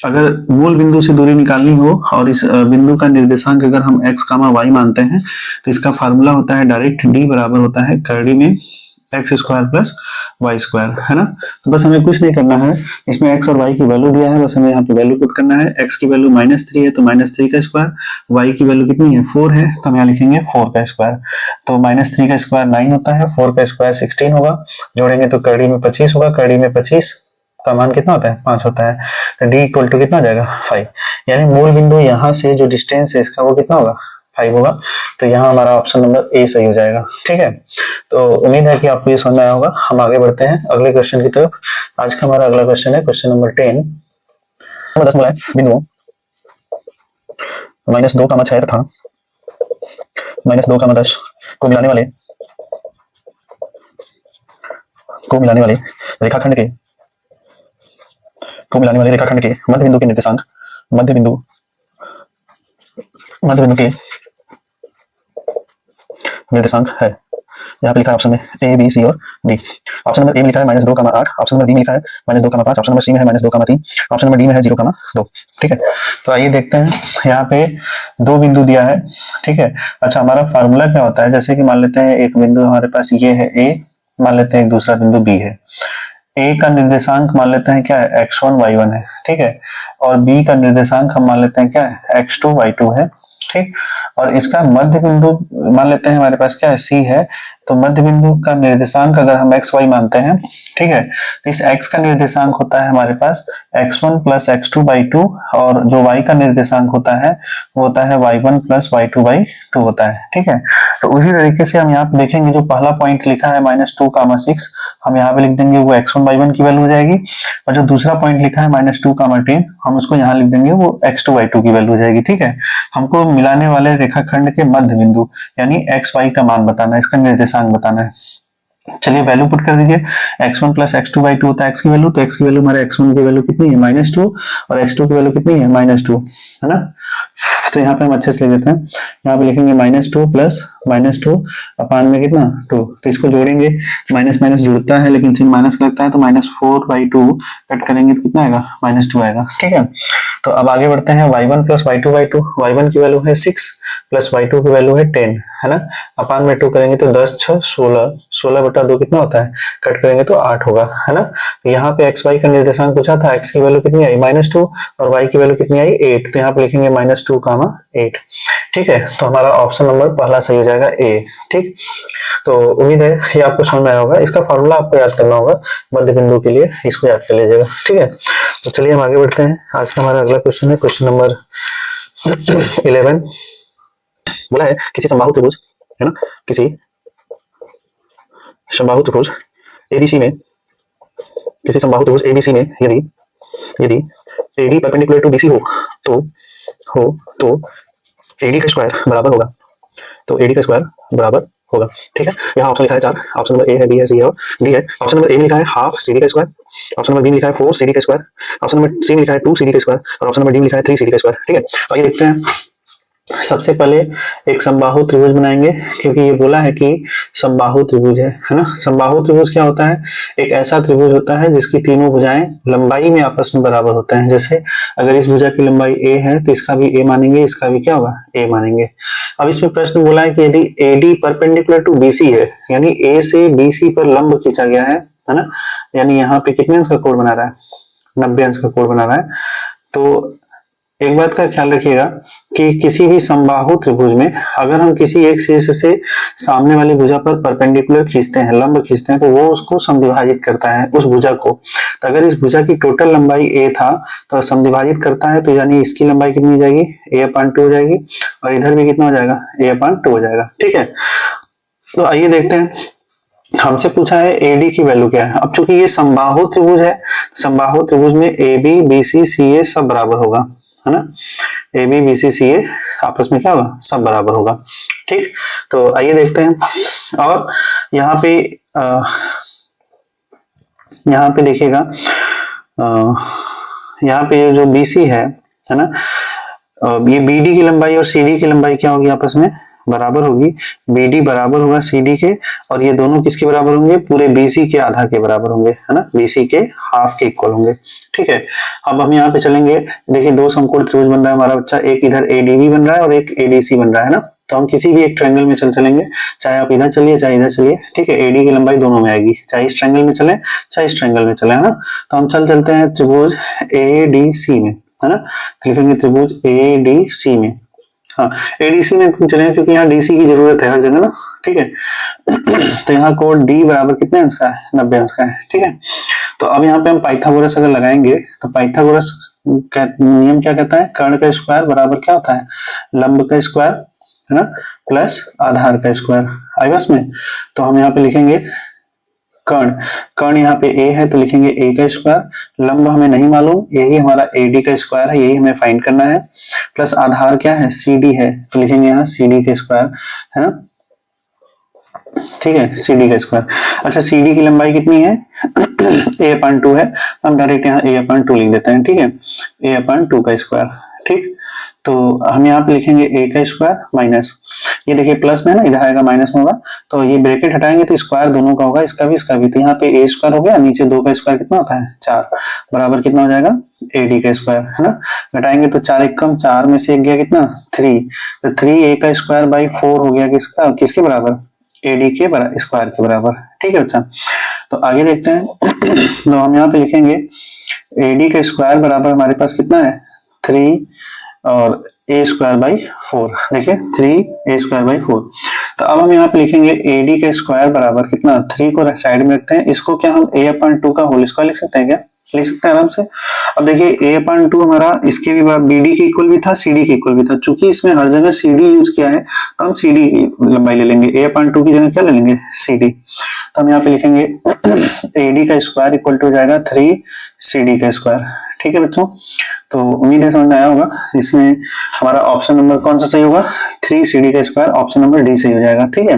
[SPEAKER 1] अगर मूल बिंदु से दूरी निकालनी हो और इस बिंदु का निर्देशांक अगर हम x, y मानते हैं, तो इसका फार्मूला होता है डायरेक्ट, d बराबर होता है करड़ी में X square plus Y square, है ना। तो बस हमें कुछ नहीं करना है, इसमें एक्स और वाई की वैल्यू दिया है, बस हमें यहाँ पे वैल्यू पुट करना है। एक्स की वैल्यू -3 है तो -3 का स्क्वायर, वाई की वैल्यू कितनी है 4 है तो हम यहाँ लिखेंगे 4 का स्क्वायर। तो -3 का स्क्वायर 9 होता है, 4 का स्क्वायर 16 होगा, जोड़ेंगे तो कड़ी में 25 होगा, कड़ी में 25 का मान कितना होता है 5 होता है, तो डी इक्वल टू कितना हो जाएगा 5। यानी मूल बिंदु यहाँ से जो डिस्टेंस है इसका वो कितना होगा 5 होगा। तो यहाँ हमारा ऑप्शन नंबर ए सही हो जाएगा। ठीक है, तो उम्मीद है कि आपको ये समझ में आया होगा। हम आगे बढ़ते हैं अगले क्वेश्चन की तरफ। आज का हमारा अगला क्वेश्चन है क्वेश्चन नंबर 10। 10 बोला है बिंदुओं -2, 6 तथा -2, 10 को मिलाने वाले रेखाखंड के मध्य बिंदु के निर्देशांक मध्य बिंदु के निर्देशांक है। यहाँ पे लिखा है ऑप्शन में ए बी सी और डी। ऑप्शन नंबर ए में लिखा है -2, 8, ऑप्शन नंबर बी में लिखा है -2, 5, ऑप्शन नंबर सी में है -2, 3, ऑप्शन नंबर डी में है 0, 2। ठीक है, तो आइए देखते हैं। यहाँ पे दो बिंदु दिया है। ठीक है, अच्छा हमारा फार्मूला क्या होता है, जैसे कि मान लेते हैं एक बिंदु हमारे पास ये है ए, मान लेते हैं एक दूसरा बिंदु बी है। ए का निर्देशांक मान लेते हैं क्या है x1 y1 है, ठीक है, और बी का निर्देशांक हम मान लेते हैं क्या है x2 y2 है। ठीक, और इसका मध्य बिंदु मान लेते हैं हमारे पास क्या है सी है, तो मध्य बिंदु का निर्देशांक अगर हम एक्स वाई मानते हैं, ठीक है, तो इस x का निर्देशांक होता है हमारे पास x1 प्लस x2 बाई 2, और जो y का निर्देशांक होता है वो होता है y1 प्लस y2 बाई 2 होता है। ठीक है, तो उसी तरीके से हम यहाँ पे देखेंगे जो पहला पॉइंट लिखा है -2, 6, हम यहाँ पे लिख देंगे वो x1 y1 की वैल्यू हो जाएगी, और जो दूसरा पॉइंट लिखा है -2, 10, हम उसको यहाँ लिख देंगे वो x2 y2 की वैल्यू हो जाएगी। ठीक है, हमको मिलाने वाले रेखाखंड के मध्य बिंदु यानी एक्स वाई का मान बताना है, इसका निर्देशांक बताना है। चलिए वैल्यू पुट कर दीजिए, x1 प्लस x2 बाई 2 होता है x की वैल्यू, तो x की वैल्यू हमारे x1 की वैल्यू कितनी है -2 और x2 की वैल्यू कितनी है -2, है ना। तो यहाँ पे हम अच्छे से लिख देते हैं, यहाँ पे लिखेंगे -2 प्लस -2 अपान में कितना 2, तो इसको जोड़ेंगे, माइनस माइनस जुड़ता है लेकिन चिन्ह माइनस लगता है, तो -4/2 कट करेंगे तो कितना आएगा -2 आएगा। ठीक है, तो अब आगे बढ़ते हैं, y1 plus y2 by 2, y1 की वैल्यू है 6 प्लस y2 की वैल्यू है 10, है ना, अपान में 2 करेंगे तो 10 6 16, 16/2 कितना होता है, कट करेंगे तो 8 होगा, है ना। तो यहाँ पे x y का निर्देशांक पूछा था, x की वैल्यू कितनी आई -2 और y की वैल्यू कितनी आई 8, तो यहाँ पे लिखेंगे -2, 8। ठीक है, तो हमारा ऑप्शन नंबर पहला सही हो जाएगा ए। ठीक, तो उम्मीद है ये आपको समझ में आया होगा। इसका फॉर्मूला आपको याद करना होगा मध्य बिंदु के लिए, इसको याद कर लीजिएगा। ठीक है, तो चलिए हम आगे बढ़ते हैं। आज का हमारा अगला क्वेश्चन है क्वेश्चन नंबर 11। बोला है किसी समबाहु त्रिभुज, है ना, किसी समबाहु त्रिभुज एबीसी में, किसी समबाहु त्रिभुज एबीसी में यदि एडी परपेंडिकुलर टू बीसी हो तो एडी का स्क्वायर बराबर होगा, तो एडी का स्क्वायर बराबर होगा। ठीक है, यहाँ ऑप्शन लिखा है 4, ऑप्शन नंबर ए है, बी है, सी है और डी है। ऑप्शन नंबर ए में लिखा है हाफ सीडी का स्क्वायर, ऑप्शन नंबर बी में लिखा है 4 सीडी का स्क्वायर, ऑप्शन नंबर सी में लिखा है 2 सीडी का स्क्वायर और ऑप्शन नंबर डी में लिखा है 3 सीडी का स्क्वायर। ठीक है, तो ये देखते हैं। सबसे पहले एक समबाहु त्रिभुज बनाएंगे, क्योंकि ये बोला है कि समबाहु त्रिभुज है ना। समबाहु त्रिभुज क्या होता है, एक ऐसा त्रिभुज होता है जिसकी तीनों भुजाएं लंबाई में आपस में बराबर होते हैं। जैसे अगर इस भुजा की लंबाई a है तो इसका भी a मानेंगे, इसका भी क्या होगा a मानेंगे। अब इसमें प्रश्न बोला है कि यदि AD परपेंडिकुलर टू BC है, यानी A से BC पर लंब खींचा गया है ना, यानी यहाँ पे कितने अंश का कोण बना रहा है, 90 अंश का कोण बना रहा है। तो एक बात का ख्याल रखिएगा कि किसी भी समबाहु त्रिभुज में अगर हम किसी एक शीर्ष से सामने वाली भुजा पर परपेंडिकुलर खींचते हैं, लंब खींचते हैं, तो वो उसको समद्विभाजित करता है उस भुजा को। तो अगर इस भुजा की टोटल लंबाई a था तो समद्विभाजित करता है, तो यानी इसकी लंबाई कितनी हो जाएगी a/2 हो जाएगी, और इधर भी कितना हो जाएगा a/2 हो जाएगा। ठीक है, तो आइए देखते हैं। हमसे पूछा है AD की वैल्यू क्या है। अब चूंकि ये समबाहु त्रिभुज है, समबाहु त्रिभुज में AB BC CA सब बराबर होगा, है ना, AB BC CA आपस में क्या होगा, सब बराबर होगा। ठीक, तो आइए देखते हैं। और यहाँ पे देखिएगा, यहाँ पे जो BC है ना, ये BD की लंबाई और CD की लंबाई क्या होगी, आपस में बराबर होगी। BD बराबर होगा CD के, और ये दोनों किसके बराबर होंगे, पूरे BC के आधा के बराबर होंगे, है ना, BC के हाफ के इक्वल होंगे। ठीक है, अब हम यहाँ पे चलेंगे। देखिए दो समकोण त्रिभुज बन रहा है हमारा बच्चा, एक इधर ADB बन रहा है और एक ADC बन रहा है ना। तो हम किसी भी एक ट्रायंगल में चलेंगे, चाहे आप इधर चलिए चाहे इधर चलिए, ठीक है। एडी की लंबाई दोनों में आएगी, चाहे इस ट्रायंगल में चले चाहे इस ट्रायंगल में चले, है ना। तो हम चलते हैं त्रिभुज ADC में, है ना। लिखेंगे त्रिभुज ADC में, हाँ ADC में चलेंगे क्योंकि यहाँ DC की जरूरत है हर जगह ना, ठीक है। तो यहाँ कोण D बराबर कितने अंश का है, 90 अंश का है, ठीक है। तो अब यहाँ पे हम पाइथागोरस अगर लगाएंगे तो पाइथागोरस का नियम क्या कहता है, कर्ण का स्क्वायर बराबर क्या होता है, लंब का स्क्वायर, है ना, प्लस आधार का स्क्वायर। आई बस में, तो हम यहाँ पे लिखेंगे कर्ण यहाँ पे A है तो लिखेंगे A का स्क्वायर, लंब हमें नहीं मालूम, यही हमारा AD का स्क्वायर है, यही हमें फाइंड करना है, प्लस आधार क्या है CD है तो लिखेंगे यहाँ CD का स्क्वायर, है ना, ठीक है, CD का स्क्वायर। अच्छा CD की लंबाई कितनी है A/2 है, हम डायरेक्ट यहाँ A/2 लिख देते हैं, ठीक है, A/2 का स्क्वायर, ठीक। तो हम यहाँ पे लिखेंगे A का स्क्वायर माइनस, ये देखिए प्लस में है ना, इधर आएगा माइनस में होगा, तो ये ब्रैकेट हटाएंगे तो स्क्वायर दोनों का होगा, इसका भी, तो यहाँ पे A स्क्वायर हो गया, नीचे 2 का स्क्वायर कितना होता है 4, बराबर कितना हो जाएगा AD का स्क्वायर, है ना। घटाएंगे तो 4 एक कम, 4 में से एक गया कितना 3, तो 3A का स्क्वायर बाई 4 हो गया किसके बराबर, AD के स्क्वायर के बराबर, ठीक है बच्चा। तो आगे देखते हैं तो हम यहाँ पे लिखेंगे AD का स्क्वायर बराबर हमारे पास कितना है 3 और A स्क्वायर बाई 4, देखिए 3A स्क्वायर बाई 4। तो अब हम यहाँ पे लिखेंगे AD का स्क्वायर बराबर कितना, 3 को साइड में रखते हैं, इसको क्या हम A/2 का होल स्क्वायर लिख सकते हैं क्या, लिख सकते हैं आराम से। अब देखिए A/2 हमारा इसके भी BD के इक्वल भी था, CD के इक्वल भी था, चूंकि इसमें हर जगह CD यूज किया है तो हम CD की लंबाई ले लेंगे, A/2 की जगह क्या ले लेंगे CD। तो हम यहाँ पे लिखेंगे AD का स्क्वायर इक्वल टू हो जाएगा 3 CD का स्क्वायर, ठीक है बच्चों। तो उम्मीद है समझ में आया होगा, इसमें हमारा ऑप्शन नंबर कौन सा सही होगा, 3 CD का स्क्वायर, ऑप्शन नंबर D सही हो जाएगा, ठीक है।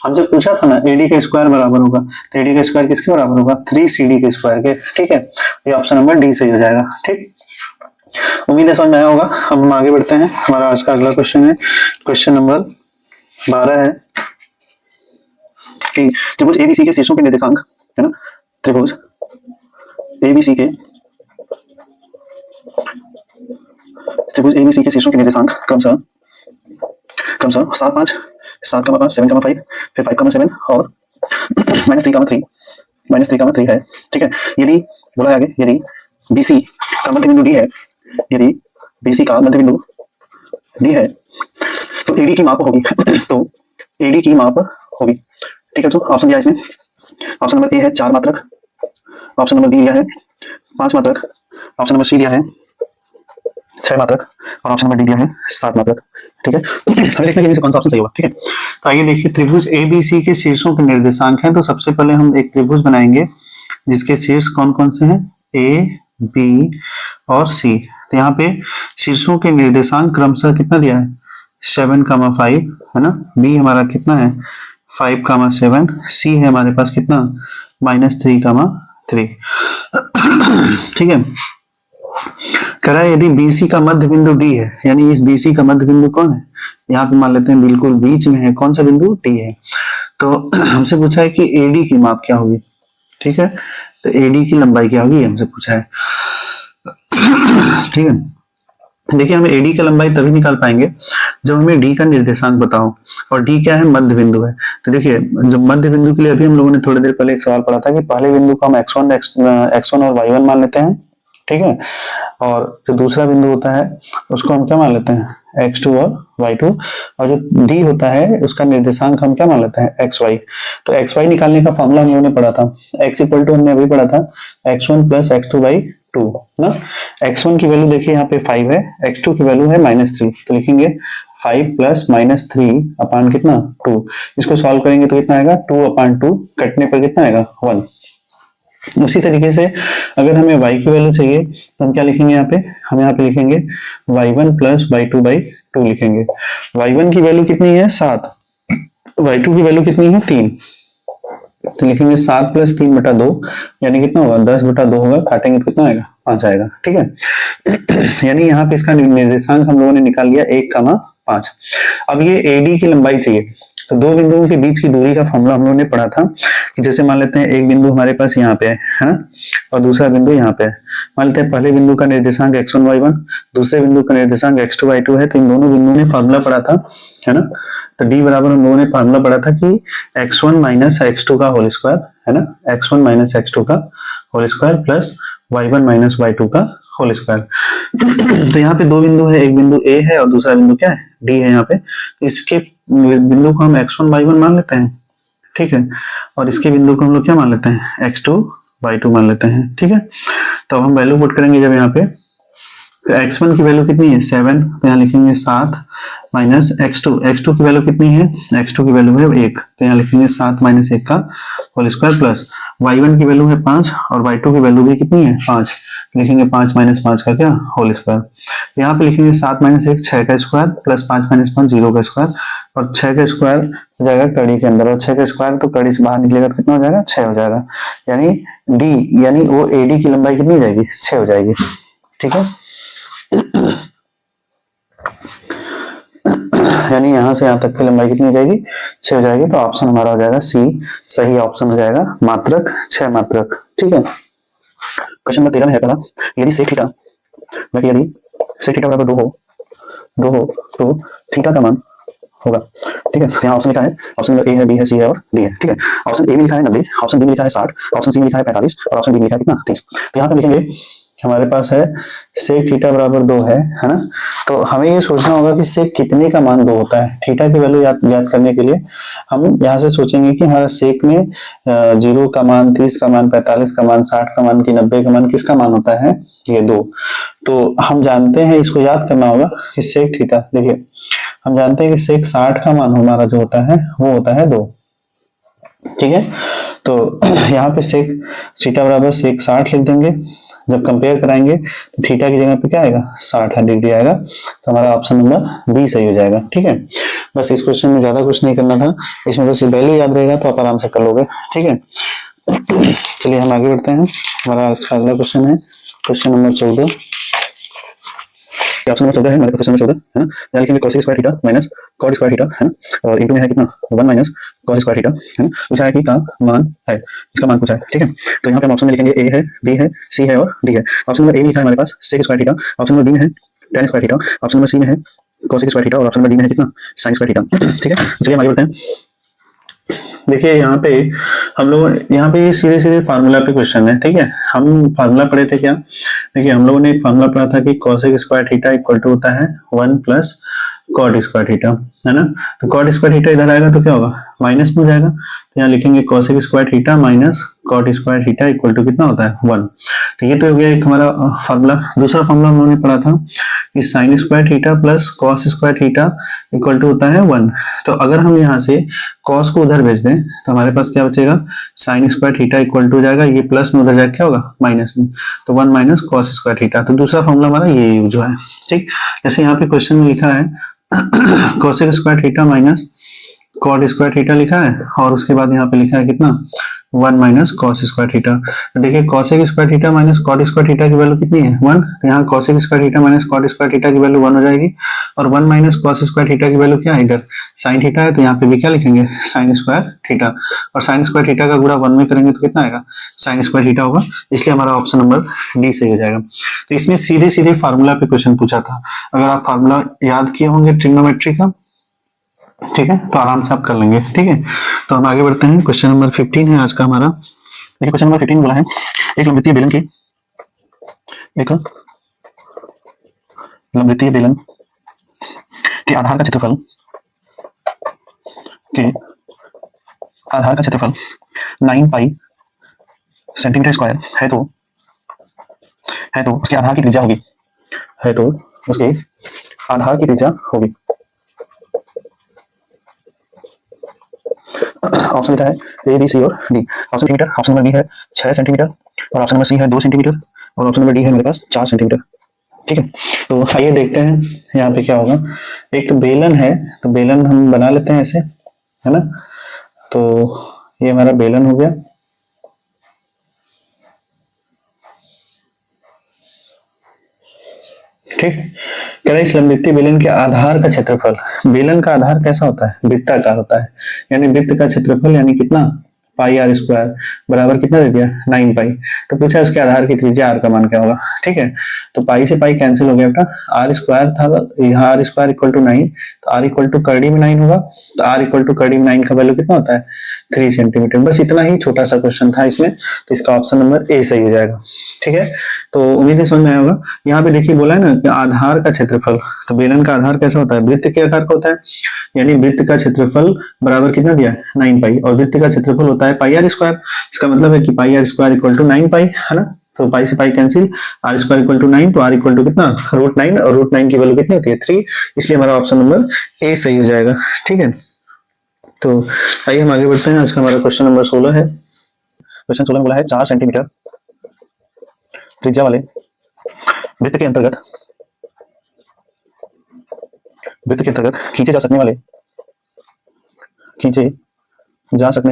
[SPEAKER 1] हमसे पूछा था ना AD का स्क्वायर बराबर होगा, तो AD का स्क्वायर किसके बराबर होगा 3 CD के स्क्वायर के, ठीक है। ये ऑप्शन नंबर D सही हो जाएगा, ठीक। उम्मीद है समझ में आया होगा। अब हम आगे बढ़ते हैं, हमारा आज का अगला क्वेश्चन है, क्वेश्चन नंबर 12 है कि त्रिभुज ABC के शीर्षों के निर्देशांक, है ना, त्रिभुज ABC के शीर्षों के निर्देशांक क्रमशः 7, 5, 7, 7, 5, फिर 5, 7 और -3, है, ठीक है। यदि बोला है आगे, यदि BC का मध्य बिंदु D है, यदि BC का मध्य बिंदु D है तो AD की माप होगी तो AD की माप होगी, ठीक है। तो ऑप्शन दिया इसमें, ऑप्शन नंबर A है 4 मात्रक, ऑप्शन नंबर B दिया है 5 मात्रक, ऑप्शन नंबर C दिया है 6 मात्रक और ऑप्शन नंबर D दिया है 7 मात्रक, ठीक है। हमें देखना है कौन सा ऑप्शन सही होगा, ठीक है। तो आइए देखिए, त्रिभुज ABC के शीर्षों के निर्देशांक हैं, तो सबसे पहले हम एक त्रिभुज बनाएंगे जिसके शीर्ष कौन कौन से हैं, A, B और C। तो यहाँ पे शीर्षों के निर्देशांक क्रमशः कितना दिया है 7,5, है ना, B हमारा कितना है 5,7, C है हमारे पास कितना -3,3, ठीक है। कह रहा है यदि BC का मध्य बिंदु D है, यानी इस BC का मध्य बिंदु कौन है, यहाँ पे मान लेते हैं बिल्कुल बीच में है, कौन सा बिंदु D है। तो हमसे पूछा है कि AD की माप क्या होगी, ठीक है, तो AD की लंबाई क्या होगी हमसे पूछा है, ठीक है। देखिए हमें AD की लंबाई तभी निकाल पाएंगे जब हमें D का निर्देशांक बताओ, और D क्या है मध्य बिंदु है। तो देखिए जब मध्य बिंदु के लिए अभी हम लोगों ने थोड़ी देर पहले एक सवाल पढ़ा था कि पहले बिंदु को हम x1 और y1 मान लेते हैं, ठीक है, और जो दूसरा बिंदु होता है उसको हम क्या मान लेते हैं x2 और y2, और जो D होता है उसका निर्देशांक हम क्या मान लेते हैं xy। तो xy निकालने का फॉर्मूला हम लोगों ने पढ़ा था, x इक्वल टू हमने अभी पढ़ा था x1 प्लस x2/2 ना। x1 की वैल्यू देखिए यहाँ पे 5 है, x2 की वैल्यू है -3, तो लिखेंगे 5 प्लस -3 अपान कितना 2, इसको सॉल्व करेंगे तो कितना आएगा 2/2, कटने पर कितना आएगा 1। उसी तरीके से अगर हमें y की वैल्यू चाहिए तो हम क्या लिखेंगे यहाँ पे, हम यहाँ पे लिखेंगे y1 प्लस y2/2 लिखेंगे। y1 की वैल्यू कितनी है 7, y2 की वैल्यू कितनी है 3, तो लिखेंगे 7 प्लस 3/2 यानी कितना होगा 10/2 होगा, काटेंगे तो कितना आएगा 5 आएगा, ठीक है। यानी यहाँ पे इसका निर्देशांक हम लोगों ने निकाल लिया 1,5। अब ये AD की लंबाई चाहिए, तो दो बिंदुओं के बीच की दूरी का फॉर्मूला हम लोगों ने पढ़ा था कि जैसे मान लेते हैं एक बिंदु हमारे पास यहाँ पे है ना, और दूसरा बिंदु यहाँ पे है। मान लेते हैं पहले बिंदु का निर्देशांक x1 y1, दूसरे बिंदु का निर्देशांक x2 y2 है। तो इन दोनों बिंदुओं ने फॉर्मूला पढ़ा था, है ना। तो d बराबर हम लोगों ने फॉर्मूला पढ़ा था कि x1 माइनस x2 का होल स्क्वायर, है ना, x1 माइनस x2 का whole square plus y1 minus y2 का होल स्क्वायर। तो यहाँ पे दो बिंदु है, एक बिंदु A है और दूसरा बिंदु क्या है, D है यहाँ पे। तो इसके बिंदु को हम x1 y1 मान लेते हैं, ठीक है, और इसके बिंदु को हम लोग क्या मान लेते हैं, x2 y2 मान लेते हैं, ठीक है। तो हम वैल्यू पुट करेंगे जब यहाँ पे, तो x1 की वैल्यू कितनी है 7, तो यहाँ लिखेंगे 7 माइनस x2 की वैल्यू कितनी है, x2 की वैल्यू है 1, तो यहाँ लिखेंगे 7 माइनस 1 का होल स्क्वायर प्लस y1 की वैल्यू है 5 और y2 की वैल्यू भी कितनी है 5, लिखेंगे 5 माइनस 5 का क्या होल स्क्वायर। यहाँ पे लिखेंगे 7 माइनस 1 6 का स्क्वायर प्लस 5 माइनस 5 0 का स्क्वायर, और 6 का स्क्वायर हो जाएगा कड़ी के अंदर, और 6 का स्क्वायर तो कड़ी से बाहर निकलेगा तो कितना हो जाएगा 6 हो जाएगा, यानी डी यानी वो एडी की लंबाई कितनी हो जाएगी 6 हो जाएगी, ठीक है। यानी यहां से यहां तक की लंबाई कितनी हो जाएगी 6 हो जाएगी। तो ऑप्शन हमारा हो जाएगा सी, सही ऑप्शन हो जाएगा मात्रक 6 मात्रक, ठीक है। क्वेश्चन नंबर 13 में है पहला, यदि सेक थीटा बराबर 2 हो तो थीटा का मान होगा, ठीक है। यहाँ ऑप्शन लिखा है, ऑप्शन नंबर ए है, बी है, सी है और डी है, ठीक है। ऑप्शन ए में लिखा है 90, ऑप्शन बी में लिखा है 60, ऑप्शन सी में लिखा है 45 और ऑप्शन डी में लिखा है कितना 30। तो यहाँ पे लिखेंगे हमारे पास है सेक थीटा बराबर 2 है ना। तो हमें ये सोचना होगा कि सेक कितने का मान 2 होता है। थीटा की वैल्यू याद करने के लिए हम यहाँ से सोचेंगे कि हमारा सेक में 0 का मान, 30 का मान, 45 का मान, 60 का मान, कि 90 का मान किसका मान होता है, ये 2। तो हम जानते हैं, इसको याद करना होगा कि सेक थीटा, देखिए हम जानते हैं कि सेक 60 का मान हमारा जो होता है वो होता है 2, ठीक है। तो यहाँ पे सेक थीटा बराबर सेक 60 लिख देंगे। जब कंपेयर कराएंगे तो थीटा की जगह पे क्या आएगा 60 डिग्री आएगा, तो हमारा ऑप्शन नंबर बी सही हो जाएगा, ठीक है। बस इस क्वेश्चन में ज्यादा कुछ नहीं करना था, इसमें बस वैल्यू याद रहेगा तो आप आराम से कर लोगे, ठीक है। चलिए हम आगे बढ़ते हैं। हमारा आज का अगला क्वेश्चन है क्वेश्चन नंबर 14। ऑप्शन नंबर 14 है हमारे क्वेश्चन नंबर 14, है ना। यहाँ लिखेंगे cos square theta minus cot square theta, है ना, और इनटू में है कितना 1 माइनस cos स्क्वायर थीटा, है ना। पूछा है कि का मान है, इसका मान पूछा है, ठीक है। तो यहाँ पे हम ऑप्शन में लिखेंगे ए है, बी है, सी है और डी है। ऑप्शन नंबर ए में लिखा है हमारे पास sec square theta, option number B में है tan square theta, option number C में है cos स्क्वायर थीटा और ऑप्शन नंबर डी में है कितना sin स्क्वायर थीटा, ठीक है। चलिए हम आगे बढ़ते हैं। देखिए यहाँ पे हम लोग यहाँ पे सीधे सीधे फार्मूला पे क्वेश्चन है, ठीक है। हम फार्मूला पढ़े थे क्या, देखिए हम लोगों ने एक फार्मूला पढ़ा था कि cosec square theta equal to होता है 1 प्लस कॉट स्क्वायर थीटा, है ना। तो कॉट स्क्वायर थीटा इधर आएगा तो क्या होगा माइनस में हो जाएगा, तो यहाँ लिखेंगे cosec square theta minus cot square theta equal to कितना होता है 1। तो ये तो हो गया एक हमारा फार्मूला। दूसरा फार्मूला हम लोगों ने पढ़ा था कि sine square theta plus cos square theta equal to होता है 1। तो अगर हम यहाँ से कॉस को उधर भेज दें तो हमारे पास क्या बचेगा sine square theta equal to हो जाएगा, ये प्लस में उधर जाकर क्या होगा माइनस में, तो 1 माइनस कॉस स्क्वायर थीटा। तो दूसरा फॉर्मूला हमारा ये यूज है, ठीक। जैसे यहाँ पे क्वेश्चन में लिखा है cosec square theta minus cot square theta लिखा है, और उसके बाद यहाँ पे लिखा है कितना 1 माइनस कॉस स्क्वायर थीटा। तो देखिए cosec square theta minus cot square theta की वैल्यू कितनी है 1, तो यहाँ cosec square theta minus cot square theta की वैल्यू 1 हो जाएगी, और 1 माइनस कॉस स्क्वायर थीटा की वैल्यू क्या है इधर साइन थीटा है, तो यहाँ पे भी क्या लिखेंगे साइन स्क्वायर थीटा, और साइन स्क्वायर थीटा का गुणा 1 में करेंगे तो कितना आएगा साइन स्क्वायर थीटा होगा, इसलिए हमारा ऑप्शन नंबर डी सही हो जाएगा। तो इसमें सीधे सीधे फार्मूला पे क्वेश्चन पूछा था, अगर आप फार्मूला याद किए होंगे ट्रिग्नोमेट्री का, ठीक है, तो आराम से आप कर लेंगे, ठीक है। तो हम आगे बढ़ते हैं, क्वेश्चन नंबर 15 है आज का हमारा। देखिए क्वेश्चन नंबर 15 बोला है एक लंबवृत्तीय बेलन के आधार का क्षेत्रफल 9 पाई सेंटीमीटर स्क्वायर है, तो उसके आधार की त्रिज्या होगी, ऑप्शन लिखा है ए बी सी और D. Option centimetre, option number B है 6 सेंटीमीटर और ऑप्शन नंबर सी है 2 सेंटीमीटर और ऑप्शन नंबर डी है मेरे पास 4 सेंटीमीटर, ठीक है। तो आइए देखते हैं यहाँ पे क्या होगा। एक बेलन है, तो बेलन हम बना लेते हैं ऐसे, है ना। तो ये हमारा बेलन हो गया, ठीक। कह रहा है इस लंबवृत्तीय बेलन के आधार का क्षेत्रफल, बेलन का आधार कैसा होता है, वृत्ताकार होता है, यानी वृत्त का क्षेत्रफल यानी कितना, पाई आर स्क्वायर बराबर कितना दे दिया 9 पाई। तो पूछा उसके आधार की त्रिज्या आर का मान क्या होगा। ठीक है, तो पाई से पाई कैंसिल हो गया बेटा, आर स्क्वायर था यहाँ, आर स्क्वायर इक्वल टू 9, तो आर इक्वल टू करड़ी में 9 होगा, तो आर इक्वल टू करड़ी में 9 का वैल्यू कितना होता है 3 सेंटीमीटर। बस इतना ही छोटा सा क्वेश्चन था इसमें, तो इसका ऑप्शन नंबर ए सही हो जाएगा। ठीक है, तो उम्मीद है समझ में आया होगा। यहाँ पे देखिए बोला है ना कि आधार का क्षेत्रफल, तो बेलन का आधार कैसा होता है, वृत्त के आकार का होता है, यानी वृत्त का क्षेत्रफल बराबर कितना दिया है 9 पाई, और वृत्त का क्षेत्रफल होता है पाई आर स्क्वायर। इसका मतलब है कि pi R square equal to 9 pi, है ना, तो पाई से pi cancel, R square equal to 9, तो आर इक्वल टू कितना √9, और √9 की वैल्यू कितनी होती है 3, इसलिए हमारा ऑप्शन नंबर ए सही हो जाएगा। ठीक है, तो आइए हम आगे बढ़ते हैं। आज का हमारा क्वेश्चन नंबर 16 है।
[SPEAKER 2] क्वेश्चन 16 में बोला है 4 सेंटीमीटर त्रिज्या वाले वृत्त के अंतर्गत खींचे जा सकने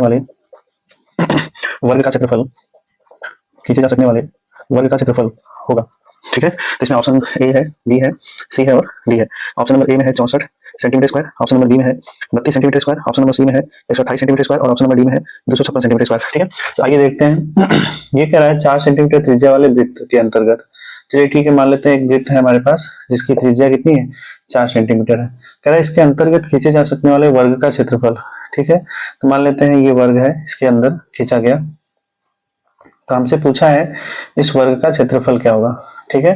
[SPEAKER 2] वाले वर्ग का क्षेत्रफल होगा। ठीक है, तो इसमें ऑप्शन ए है, बी है, सी है और डी है। ऑप्शन नंबर ए में है 64 centimetre square, option number B में है 32 centimetre square, option number C में है 128 सेंटीमीटर स्क्वायर और ऑप्शन नंबर डी में है 256 सेंटीमीटर स्क्वायर। ठीक है, तो आइए देखते हैं। ये कह रहा है 4 सेंटीमीटर त्रिज्या वाले वृत्त के अंतर्गत, चलिए ठीक है, मान लेते हैं एक वृत्त है हमारे पास जिसकी त्रिज्या कितनी है 4 सेंटीमीटर है। कह रहा है इसके अंतर्गत खींचे जा सकने वाले वर्ग का क्षेत्रफल। ठीक है, तो मान लेते हैं ये वर्ग है, इसके अंदर खींचा गया, तो हमसे पूछा है इस वर्ग का क्षेत्रफल क्या होगा। ठीक है,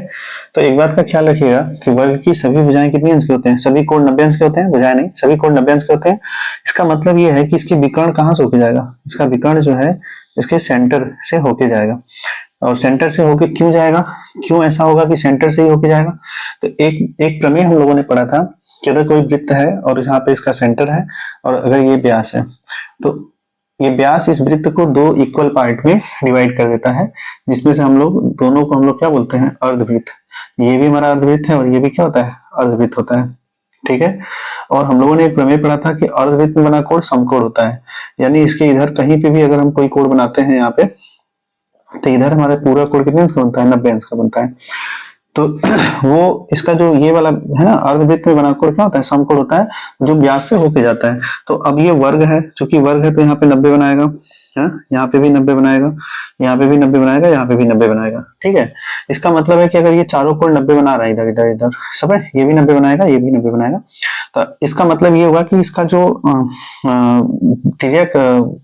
[SPEAKER 2] तो एक बात का ख्याल रखिएगा कि वर्ग की सभी भुजाएं कितनी अंश के होते हैं, सभी कोण 90 अंश के होते हैं, भुजाएं नहीं, सभी कोण 90 अंश के होते हैं। इसका मतलब ये है कि इसके विकर्ण कहाँ से होके जाएगा, इसका विकर्ण जो है इसके सेंटर से होके जाएगा। और सेंटर से होके क्यों जाएगा, क्यों ऐसा होगा कि सेंटर से ही होके जाएगा, तो एक प्रमेय हम लोगों ने पढ़ा था कि अगर कोई वृत्त है और यहाँ पे इसका सेंटर है और अगर ये व्यास है, तो ये व्यास इस वृत्त को 2 इक्वल पार्ट में डिवाइड कर देता है, जिसमें से हम लोग दोनों को हम लोग क्या बोलते हैं, अर्धवृत्त। ये भी हमारा अर्धवृत्त है और ये भी क्या होता है, अर्धवृत्त होता है। ठीक है, और हम लोगों ने एक प्रमेय पढ़ा था कि अर्धवृत्त में बना कोण समकोण होता है, यानी इसके इधर कहीं पे भी अगर हम कोई कोण बनाते हैं यहाँ पे, तो इधर हमारा पूरा कोण कितने अंश का बनता है, 90 अंश का बनता है। तो वो इसका जो ये वाला है ना अर्धवृत्त में बना कोण क्या होता है, समकोण होता है, जो व्यास से होके जाता है। तो अब ये वर्ग है, चूंकि वर्ग है तो यहाँ पे 90 बनाएगा, यहाँ पे भी 90 बनाएगा, यहाँ पे भी 90 बनाएगा, यहाँ पे भी 90 बनाएगा। ठीक है, इसका मतलब है कि अगर ये चारों कोण 90 बना रहा है, इधर इधर इधर सब है, ये भी 90 बनाएगा, ये भी 90 बनाएगा, तो इसका मतलब ये होगा कि इसका जो तिर्यक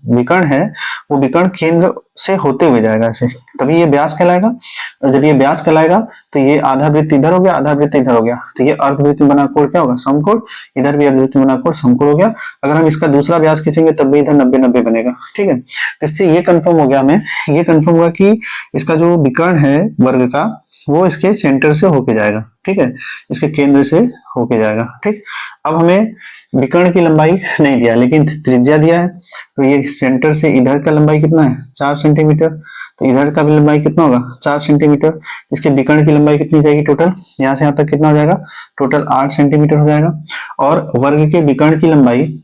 [SPEAKER 2] विकर्ण है वो विकर्ण केंद्र से होते हुए जाएगा ऐसे, तभी ये व्यास कहलाएगा। और जब ये व्यास कहलाएगा तो ये आधा वृत्त इधर हो गया, आधा वृत्त इधर हो गया, तो ये अर्धवृत्त में बना कोण क्या होगा, समकोण। इधर भी अर्धवृत्त में बना कोण समकोण हो गया। अगर हम इसका दूसरा व्यास खींचेंगे तब भी इधर 90-90 बनेगा। ठीक है, तो इससे ये कंफर्म हो गया, हमें ये कंफर्म हुआ कि इसका जो विकर्ण है वर्ग का वो इसके सेंटर से होके जाएगा। ठीक है, इसके केंद्र से होके जाएगा। ठीक, अब हमें विकर्ण की लंबाई नहीं दिया लेकिन त्रिज्या दिया है, तो ये सेंटर से इधर का लंबाई कितना है 4 सेंटीमीटर, तो इधर का भी लंबाई कितना होगा 4 सेंटीमीटर। इसके विकर्ण की लंबाई कितनी जाएगी टोटल, यहाँ से यहाँ तक कितना हो जाएगा, टोटल 8 सेंटीमीटर हो जाएगा। और वर्ग के विकर्ण की लंबाई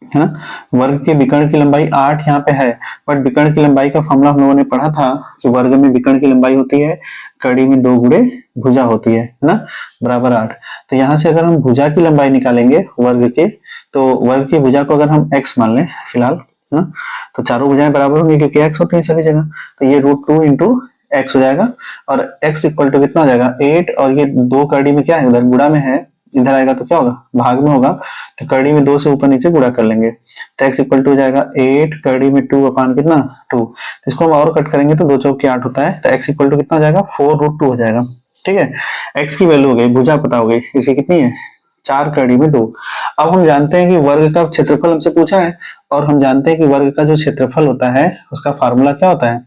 [SPEAKER 2] है ना, वर्ग के विकर्ण की लंबाई 8 यहाँ पे है, बट विकर्ण की लंबाई का फॉर्मूला हम लोगों ने पढ़ा था कि वर्ग में विकर्ण की लंबाई होती है कड़ी में 2 गुणे भुजा होती है ना, बराबर 8। तो यहाँ से अगर हम भुजा की लंबाई निकालेंगे वर्ग के, तो वर्ग की भुजा को अगर हम x मान लें फिलहाल ना, तो चारों भुजाएं बराबर होंगी क्योंकि x होती है सभी जगह, तो ये √2 इंटू x हो जाएगा, और x इक्वल टू कितना हो जाएगा 8, और ये 2 कड़ी में क्या है उधर गुणा में है, इधर आएगा तो क्या होगा भाग में होगा, तो कड़ी में 2 से ऊपर नीचे गुणा कर लेंगे, तो x इक्वल टू हो जाएगा 8 कड़ी में 2 अपान कितना 2, तो इसको हम और कट करेंगे तो 2 चौक के 8 होता है, तो x इक्वल टू कितना हो जाएगा 4√2 हो जाएगा। ठीक है, x की वैल्यू हो गई, भुजा पता हो गई, इसकी कितनी है 4 कड़ी में 2। अब हम जानते हैं कि वर्ग का क्षेत्रफल हमसे पूछा है, और हम जानते हैं कि वर्ग का जो क्षेत्रफल होता है उसका फार्मूला क्या होता है,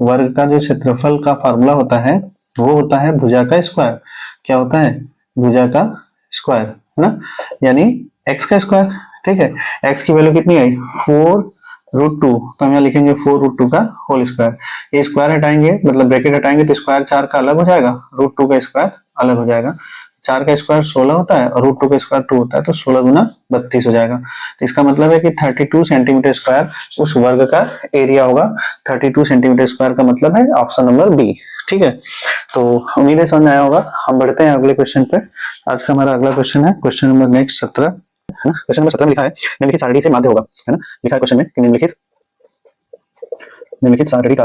[SPEAKER 2] वर्ग का जो क्षेत्रफल का फार्मूला होता है वो होता है भुजा का स्क्वायर। क्या होता है, भुजा का स्क्वायर है ना, यानी x का स्क्वायर। ठीक है, x की वैल्यू कितनी आई 4√2, तो हम यहाँ लिखेंगे 4√2 का होल स्क्वायर। ये स्क्वायर हटाएंगे मतलब ब्रैकेट हटाएंगे तो स्क्वायर 4 का अलग हो जाएगा, √2 का स्क्वायर अलग हो जाएगा,
[SPEAKER 1] 4 का स्क्वायर 16 होता है और √2 का स्क्वायर 2 होता है, तो 16 गुना 32 हो जाएगा। तो इसका मतलब है कि 32 सेंटीमीटर स्क्वायर उस वर्ग का एरिया होगा। 32 सेंटीमीटर स्क्वायर का मतलब है ऑप्शन नंबर बी। ठीक है, तो उम्मीद है समझ में आया होगा। हम बढ़ते हैं अगले क्वेश्चन पे। आज का हमारा अगला क्वेश्चन है क्वेश्चन नंबर नेक्स्ट 17, है ना। क्वेश्चन नंबर 17 में लिखा है निम्नलिखित सारणी से माध्य होगा, है ना। लिखा है क्वेश्चन में कि निम्नलिखित सारणी का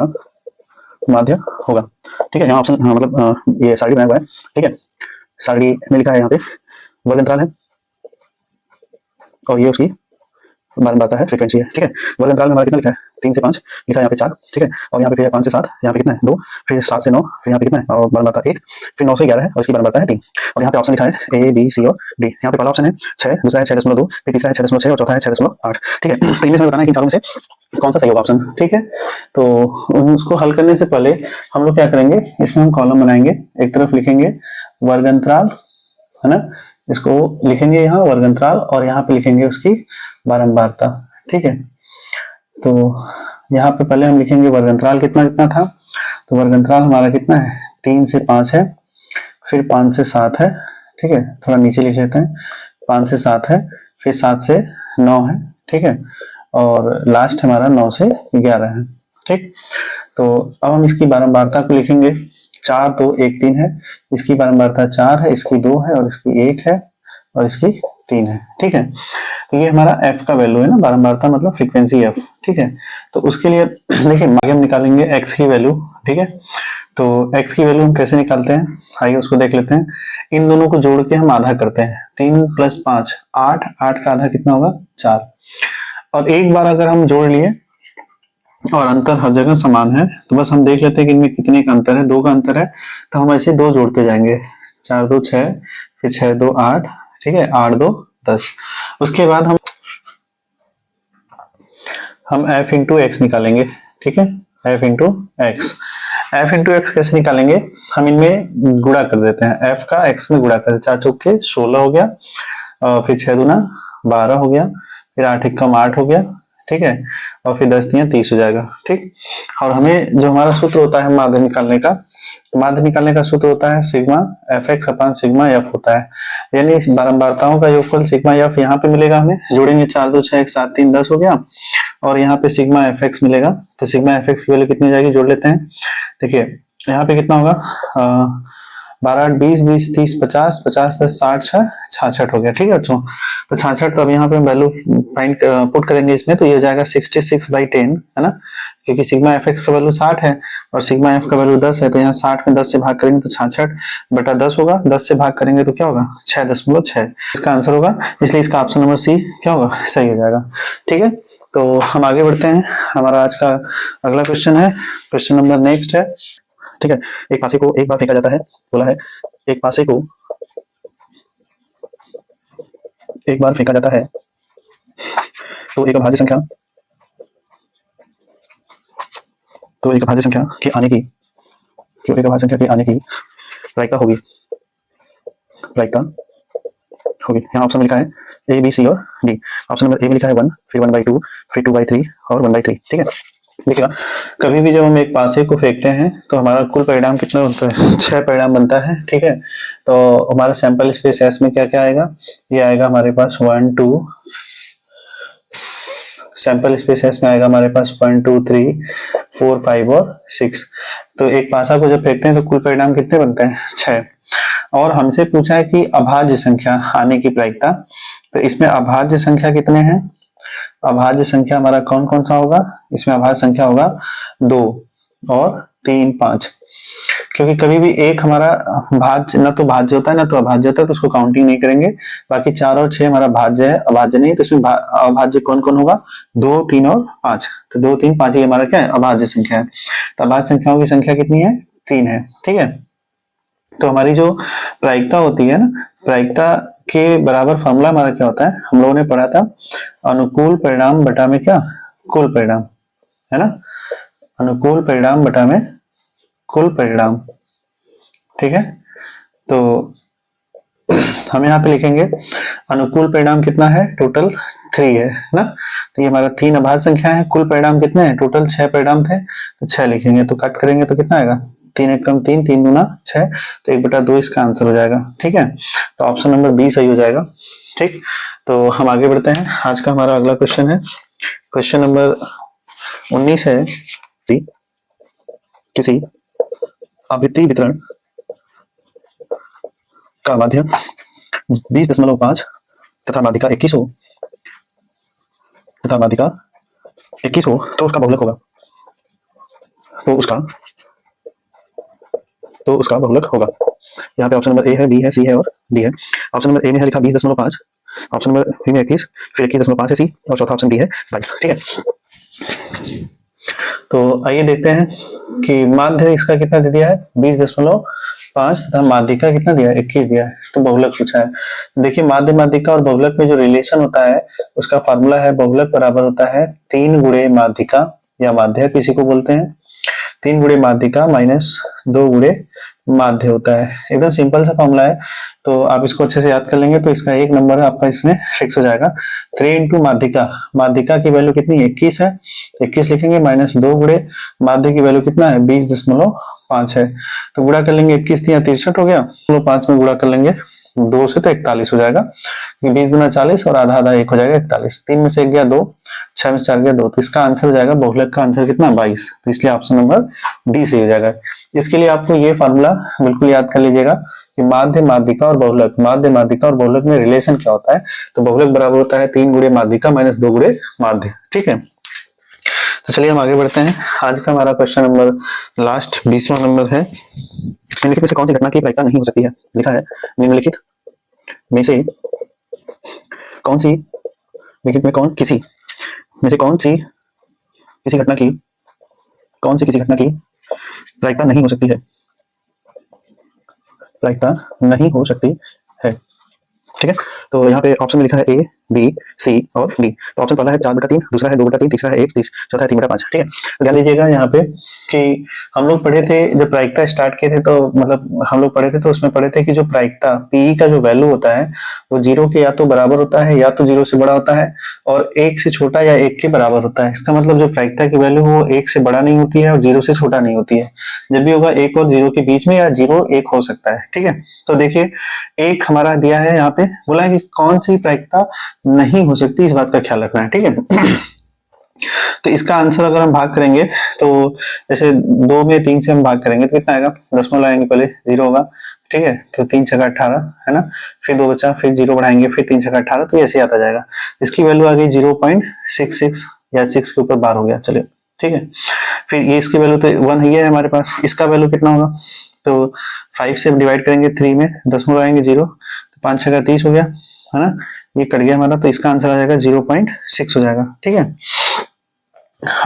[SPEAKER 1] माध्य होगा। ठीक है, यहाँ ऑप्शन मतलब ये सारणी बनाया हुआ है। ठीक है, सारणी में लिखा है यहाँ पे वर्ग अंतराल है और ये उसकी बारंबारता है, फ्रीक्वेंसी है। ठीक है, वर्ग अंतराल में हमारा कितना लिखा है 3 से 5, लिखा है यहाँ पे 4। ठीक है, और यहाँ पे फिर है 5 से 7, यहाँ पे कितना है 2, फिर 7 से 9, फिर यहाँ पे कितना है और बारंबारता 1, फिर 9 से 11 है और इसकी बारंबारता है 3। और यहाँ पे ऑप्शन लिखा है ए बी सी और डी। यहाँ पे पहला ऑप्शन है 6, दूसरा है 6.2, फिर तीसरा है 6.6 और चौथा है 6.8। ठीक है, तो इनमें से बताना है कि चारों में से कौन सा सही होगा ऑप्शन। ठीक है, तो उसको हल करने से पहले हम लोग क्या करेंगे, इसमें हम कॉलम बनाएंगे। एक तरफ लिखेंगे वर्ग अंतराल, है ना, इसको लिखेंगे यहाँ वर्ग अंतराल और यहाँ पे लिखेंगे उसकी बारंबारता। ठीक है, तो यहाँ पे पहले हम लिखेंगे वर्ग अंतराल कितना कितना था। तो वर्ग अंतराल हमारा कितना है 3 से 5 है, फिर 5 से 7 है। ठीक है, थोड़ा नीचे लिख लेते हैं, 5 से 7 है, फिर 7 से 9 है। ठीक है, और लास्ट हमारा 9 से 11 है। ठीक, तो अब हम इसकी बारंबारता को लिखेंगे। 4 2 1 3 है, इसकी बारंबारता 4 है, इसकी 2 है और इसकी 1 है और इसकी 3 है। ठीक है, तो ये हमारा f का वैल्यू है ना, बारंबारता मतलब फ्रीक्वेंसी f। ठीक है, तो उसके लिए देखिए आगे हम निकालेंगे x की वैल्यू। ठीक है, तो x की वैल्यू हम कैसे निकालते हैं, आइए उसको देख लेते हैं। इन दोनों को जोड़ के हम आधा करते हैं, 3 + 5 8, 8 का आधा कितना होगा 4। और एक बार अगर हम जोड़ लिए और अंतर हर जगह समान है तो बस हम देख लेते हैं कि इनमें कितने का अंतर है, 2 का अंतर है। तो हम ऐसे 2 जोड़ते जाएंगे, 4 2 6, फिर 6 2 8, ठीक है, 8 2 10। उसके बाद हम f इंटू एक्स निकालेंगे। ठीक है, f into x. f into x कैसे निकालेंगे, हम इनमें गुणा कर देते हैं, f का x में गुणा कर, 4 चौक के 16 हो गया, फिर 6 दूना 12 हो गया, फिर 8 एकम 8 हो गया। ठीक है, और फिर 10 तिया 30 हो जाएगा। ठीक, और हमें जो हमारा सूत्र होता है माध्य निकालने का, माध्य निकालने का सूत्र होता है sigma F x upon sigma F होता है। यानी इस बारंबारताओं का योगफल सिग्मा एफ यहाँ पे मिलेगा, हमें जोड़ेंगे 4 2 6 1 7 3 10 हो गया, और यहाँ पे सिग्मा एफ एक्स मिलेगा। तो सिग्मा एफ एक्स की वैल्यू कितनी जाएगी, जोड़ लेते हैं। देखिए यहाँ पे कितना होगा, 12 8 20 20 30 50 50 10 60 6 66 हो गया। ठीक है बच्चों, तो 66, तो अब यहाँ पे वैल्यू फाइंड पुट करेंगे इसमें, तो ये हो जाएगा 66/10, है ना, क्योंकि सिग्मा एफ एक्स का वैल्यू 60 है और सिग्मा एफ का वैल्यू 10 है। तो यहाँ 60 में 10 से भाग करेंगे तो 66/10 होगा, 10 से भाग करेंगे तो क्या होगा 6.6 इसका आंसर होगा। इसलिए इसका ऑप्शन नंबर सी क्या होगा, सही हो जाएगा। ठीक है, तो हम आगे बढ़ते हैं। हमारा आज का अगला क्वेश्चन है, क्वेश्चन नंबर नेक्स्ट है। ठीक है, एक पासे को एक बार फेंका जाता है, बोला है एक पासे को एक बार फेंका जाता है तो एक अभाज्य संख्या के आने की प्रायिकता होगी। यहाँ ऑप्शन में लिखा है ए बी सी और डी। ऑप्शन नंबर ए में लिखा है 1, फिर 1/2, फिर 2/3 और 1/3। ठीक है, देखिएगा कभी भी जब हम एक पासे को फेंकते हैं तो हमारा कुल परिणाम कितना होता है, 6 परिणाम बनता है। ठीक है, तो हमारा सैंपल स्पेस एस में क्या क्या आएगा, ये आएगा हमारे पास 1 2, सैंपल स्पेस एस में आएगा हमारे पास 1 2 3 4 5 और 6। तो एक पासा को जब फेंकते हैं तो कुल परिणाम कितने बनते हैं, 6। और हमसे पूछा है कि अभाज्य संख्या आने की प्रायिकता, तो इसमें अभाज्य संख्या कितने हैं, अभाज्य संख्या हमारा कौन कौन सा होगा, इसमें अभाज्य संख्या होगा 2 और 3 5, क्योंकि कभी भी एक हमारा भाज्य न तो भाज्य होता है ना तो अभाज्य होता है, तो उसको काउंटिंग नहीं करेंगे। बाकी 4 और 6 हमारा भाज्य है, अभाज्य नहीं, तो इसमें अभाज्य कौन कौन होगा, 2 3 और 5। तो 2 3 5 ये हमारा क्या है, अभाज्य संख्या है। तो अभाज्य संख्याओं की संख्या कितनी है, 3 है। ठीक है, तो हमारी जो प्रायिकता होती है ना, प्रायिकता के बराबर फॉर्मूला हमारा क्या होता है, हम लोगों ने पढ़ा था अनुकूल परिणाम बटा में क्या, कुल परिणाम, है ना, अनुकूल परिणाम बटा में कुल परिणाम। ठीक है, तो हम यहाँ पे लिखेंगे अनुकूल परिणाम कितना है, टोटल 3 है ना, तो ये हमारा 3 अभाज्य संख्या है। कुल परिणाम कितने हैं, टोटल 6 परिणाम थे, तो 6 लिखेंगे, तो कट करेंगे तो कितना आएगा 3 एक कम 3, 3 दूना 6, तो 1/2 इसका आंसर हो जाएगा। ठीक है, तो ऑप्शन नंबर बी सही हो जाएगा। ठीक, तो हम आगे बढ़ते हैं। आज का हमारा अगला क्वेश्चन है, क्वेश्चन नंबर 19 है, किसी आवृत्ति वितरण का माध्य 20.5 तथा माध्यिका 21 हो, तो उसका बहुलक होगा। तो उसका बहुलक होगा। यहाँ पे ऑप्शन नंबर ए है, बी है, सी है और डी है। ऑप्शन नंबर ए में है लिखा 20.5, ऑप्शन नंबर बी में 21, फिर 21.5 है सी, और चौथा ऑप्शन डी है 22। ठीक है, तो आइए देखते हैं कि माध्य इसका कितना दे दिया है 20.5 तथा माध्यिका कितना दिया है 21 दिया है, तो बहुलक पूछा है। देखिए माध्य माध्यिका और बहुलक में जो रिलेशन होता है उसका फार्मूला है, बहुलक बराबर होता है 3 गुणे माध्यिका या माध्य किसी को बोलते हैं, 3 गुणे माध्यिका माइनस 2 गुणे माध्य होता है। एकदम सिंपल सा फॉर्मूला है, तो आप इसको अच्छे से याद कर लेंगे तो इसका एक नंबर आपका इसमें फिक्स हो जाएगा। 3 इंटू माध्यिका, माध्यिका की वैल्यू कितनी 21 है, 21 लिखेंगे, माइनस 2 गुणे माध्य की वैल्यू कितना है 20.5 है, तो गुणा कर लेंगे 21 या 63 हो गया, 5 में गुणा कर लेंगे 2 से तो 41 हो जाएगा, 20 गुना 40 और आधा आधा 1 हो जाएगा 41, 3 में से 1 गया 2, 6 में से 4 गया 2, तो इसका आंसर हो जाएगा बहुलक का आंसर कितना 22, तो इसलिए ऑप्शन नंबर डी सही हो जाएगा। इसके लिए आपको ये फार्मूला बिल्कुल याद कर लीजिएगा कि माध्य माध्यिका और बहुलक, माध्य माध्यिका और बहुलक में रिलेशन क्या होता है, तो बहुलक बराबर होता है 3 गुणे माध्यिका माइनस 2 गुणे माध्य। ठीक है, तो चलिए हम आगे बढ़ते हैं। आज का हमारा क्वेश्चन नंबर लास्ट 20वां नंबर है, निम्नलिखित में से कौन सी घटना की प्रायिकता नहीं हो सकती है। लिखा है निम्नलिखित में से कौन सी, निम्नलिखित में कौन किसी में से कौन सी किसी घटना की प्रायिकता नहीं हो सकती है, प्रायिकता नहीं हो सकती है। ठीक है, तो यहाँ पे ऑप्शन में लिखा है ए, बी, सी और डी। तो ऑप्शन पहला है 4/3, दूसरा है 2/3, तीसरा है 1, चौथा है 3/5। ठीक है, तो ध्यान दीजिएगा यहाँ पे कि हम लोग पढ़े थे जब प्रायिकता स्टार्ट किए थे, तो मतलब हम लोग पढ़े थे तो उसमें पढ़े थे कि जो प्रायिकता पी का जो वैल्यू होता है वो 0 के या तो बराबर होता है या तो 0 से बड़ा होता है और 1 से छोटा या 1 के बराबर होता है। इसका मतलब जो प्रायिकता की वैल्यू वो 1 से बड़ा नहीं होती है और 0 से छोटा नहीं होती है, जब भी होगा 1 और 0 के बीच में या 0 1 हो सकता है। ठीक है, तो देखिए 1 हमारा दिया है, यहाँ पे बोला है कि कौन सी प्रायिकता नहीं हो सकती, इस बात का ख्याल रखना है। ठीक है, तो इसका आंसर अगर हम भाग करेंगे तो जैसे 2 में 3 से हम भाग करेंगे तो कितना आएगा, दशमलव लाएंगे पहले 0 होगा। ठीक है, तो 3 छक्का 18 है ना, फिर 2 बचा, फिर 0 बढ़ाएंगे, फिर 3 छक्का 18, तो ऐसे आता जाएगा। इसकी वैल्यू आ गई 0.66 या 6 के ऊपर बार हो गया। चलिए ठीक है, फिर ये इसकी वैल्यू तो 1 ही है हमारे पास, इसका वैल्यू कितना होगा, तो 5 से डिवाइड करेंगे 3 में, दशमलव आएंगे 0, तो 5 छक्का 30 हो गया है ना, ये कट गया हमारा, तो इसका आंसर आ जाएगा 0.6 हो जाएगा। ठीक है,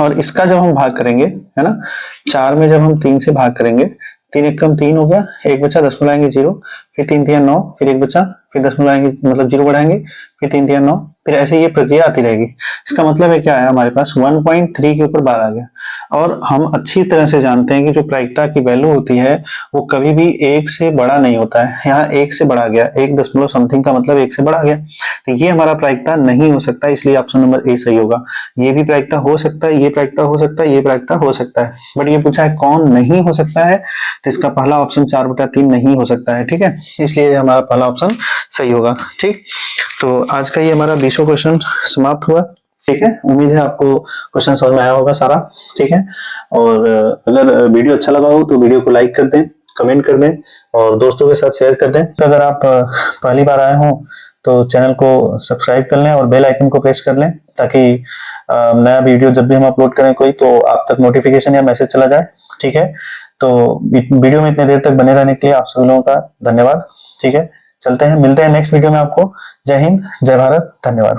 [SPEAKER 1] और इसका जब हम भाग करेंगे है ना, 4 में जब हम 3 से भाग करेंगे, 3 एक कम 3 हो गया, 1 बचा, दशमलव आएंगे 0, फिर 3 3 9, फिर 1 बचा, फिर दशमलव आएंगे मतलब 0 बढ़ाएंगे, फिर 3 3 9, फिर ऐसे ये प्रक्रिया आती रहेगी। इसका मतलब है क्या है, हमारे पास 1.3 के ऊपर बार आ गया। और हम अच्छी तरह से जानते हैं कि जो प्रायिकता की वैल्यू होती है वो कभी भी 1 से बड़ा नहीं होता है। यहाँ 1 से बड़ा गया, 1 दशमलव समथिंग का मतलब 1 से बड़ा गया, तो ये हमारा प्रायिकता नहीं हो सकता, इसलिए ऑप्शन नंबर ए सही होगा। ये भी प्रायिकता हो सकता है, ये प्रायिकता हो सकता है, ये प्रायिकता हो सकता है, बट ये पूछा है कौन नहीं हो सकता है, तो इसका पहला ऑप्शन 4/3 नहीं हो सकता है। ठीक है, इसलिए हमारा पहला ऑप्शन सही होगा। ठीक, तो आज का ये हमारा 20वां क्वेश्चन समाप्त हुआ। ठीक है, उम्मीद है आपको क्वेश्चन समझ में आया होगा सारा। ठीक है, और अगर वीडियो अच्छा लगा हो तो वीडियो को लाइक कर दें, कमेंट कर दें और दोस्तों के साथ शेयर कर दें। तो अगर आप पहली बार आए हो तो चैनल को सब्सक्राइब कर लें और बेल आइकन को प्रेस कर लें, ताकि नया वीडियो जब भी हम अपलोड करें कोई, तो आप तक नोटिफिकेशन या मैसेज चला जाए। ठीक है, तो वीडियो में इतने देर तक बने रहने के लिए आप सभी लोगों का धन्यवाद। ठीक है, चलते हैं, मिलते हैं नेक्स्ट वीडियो में आपको। जय हिंद, जय भारत, धन्यवाद।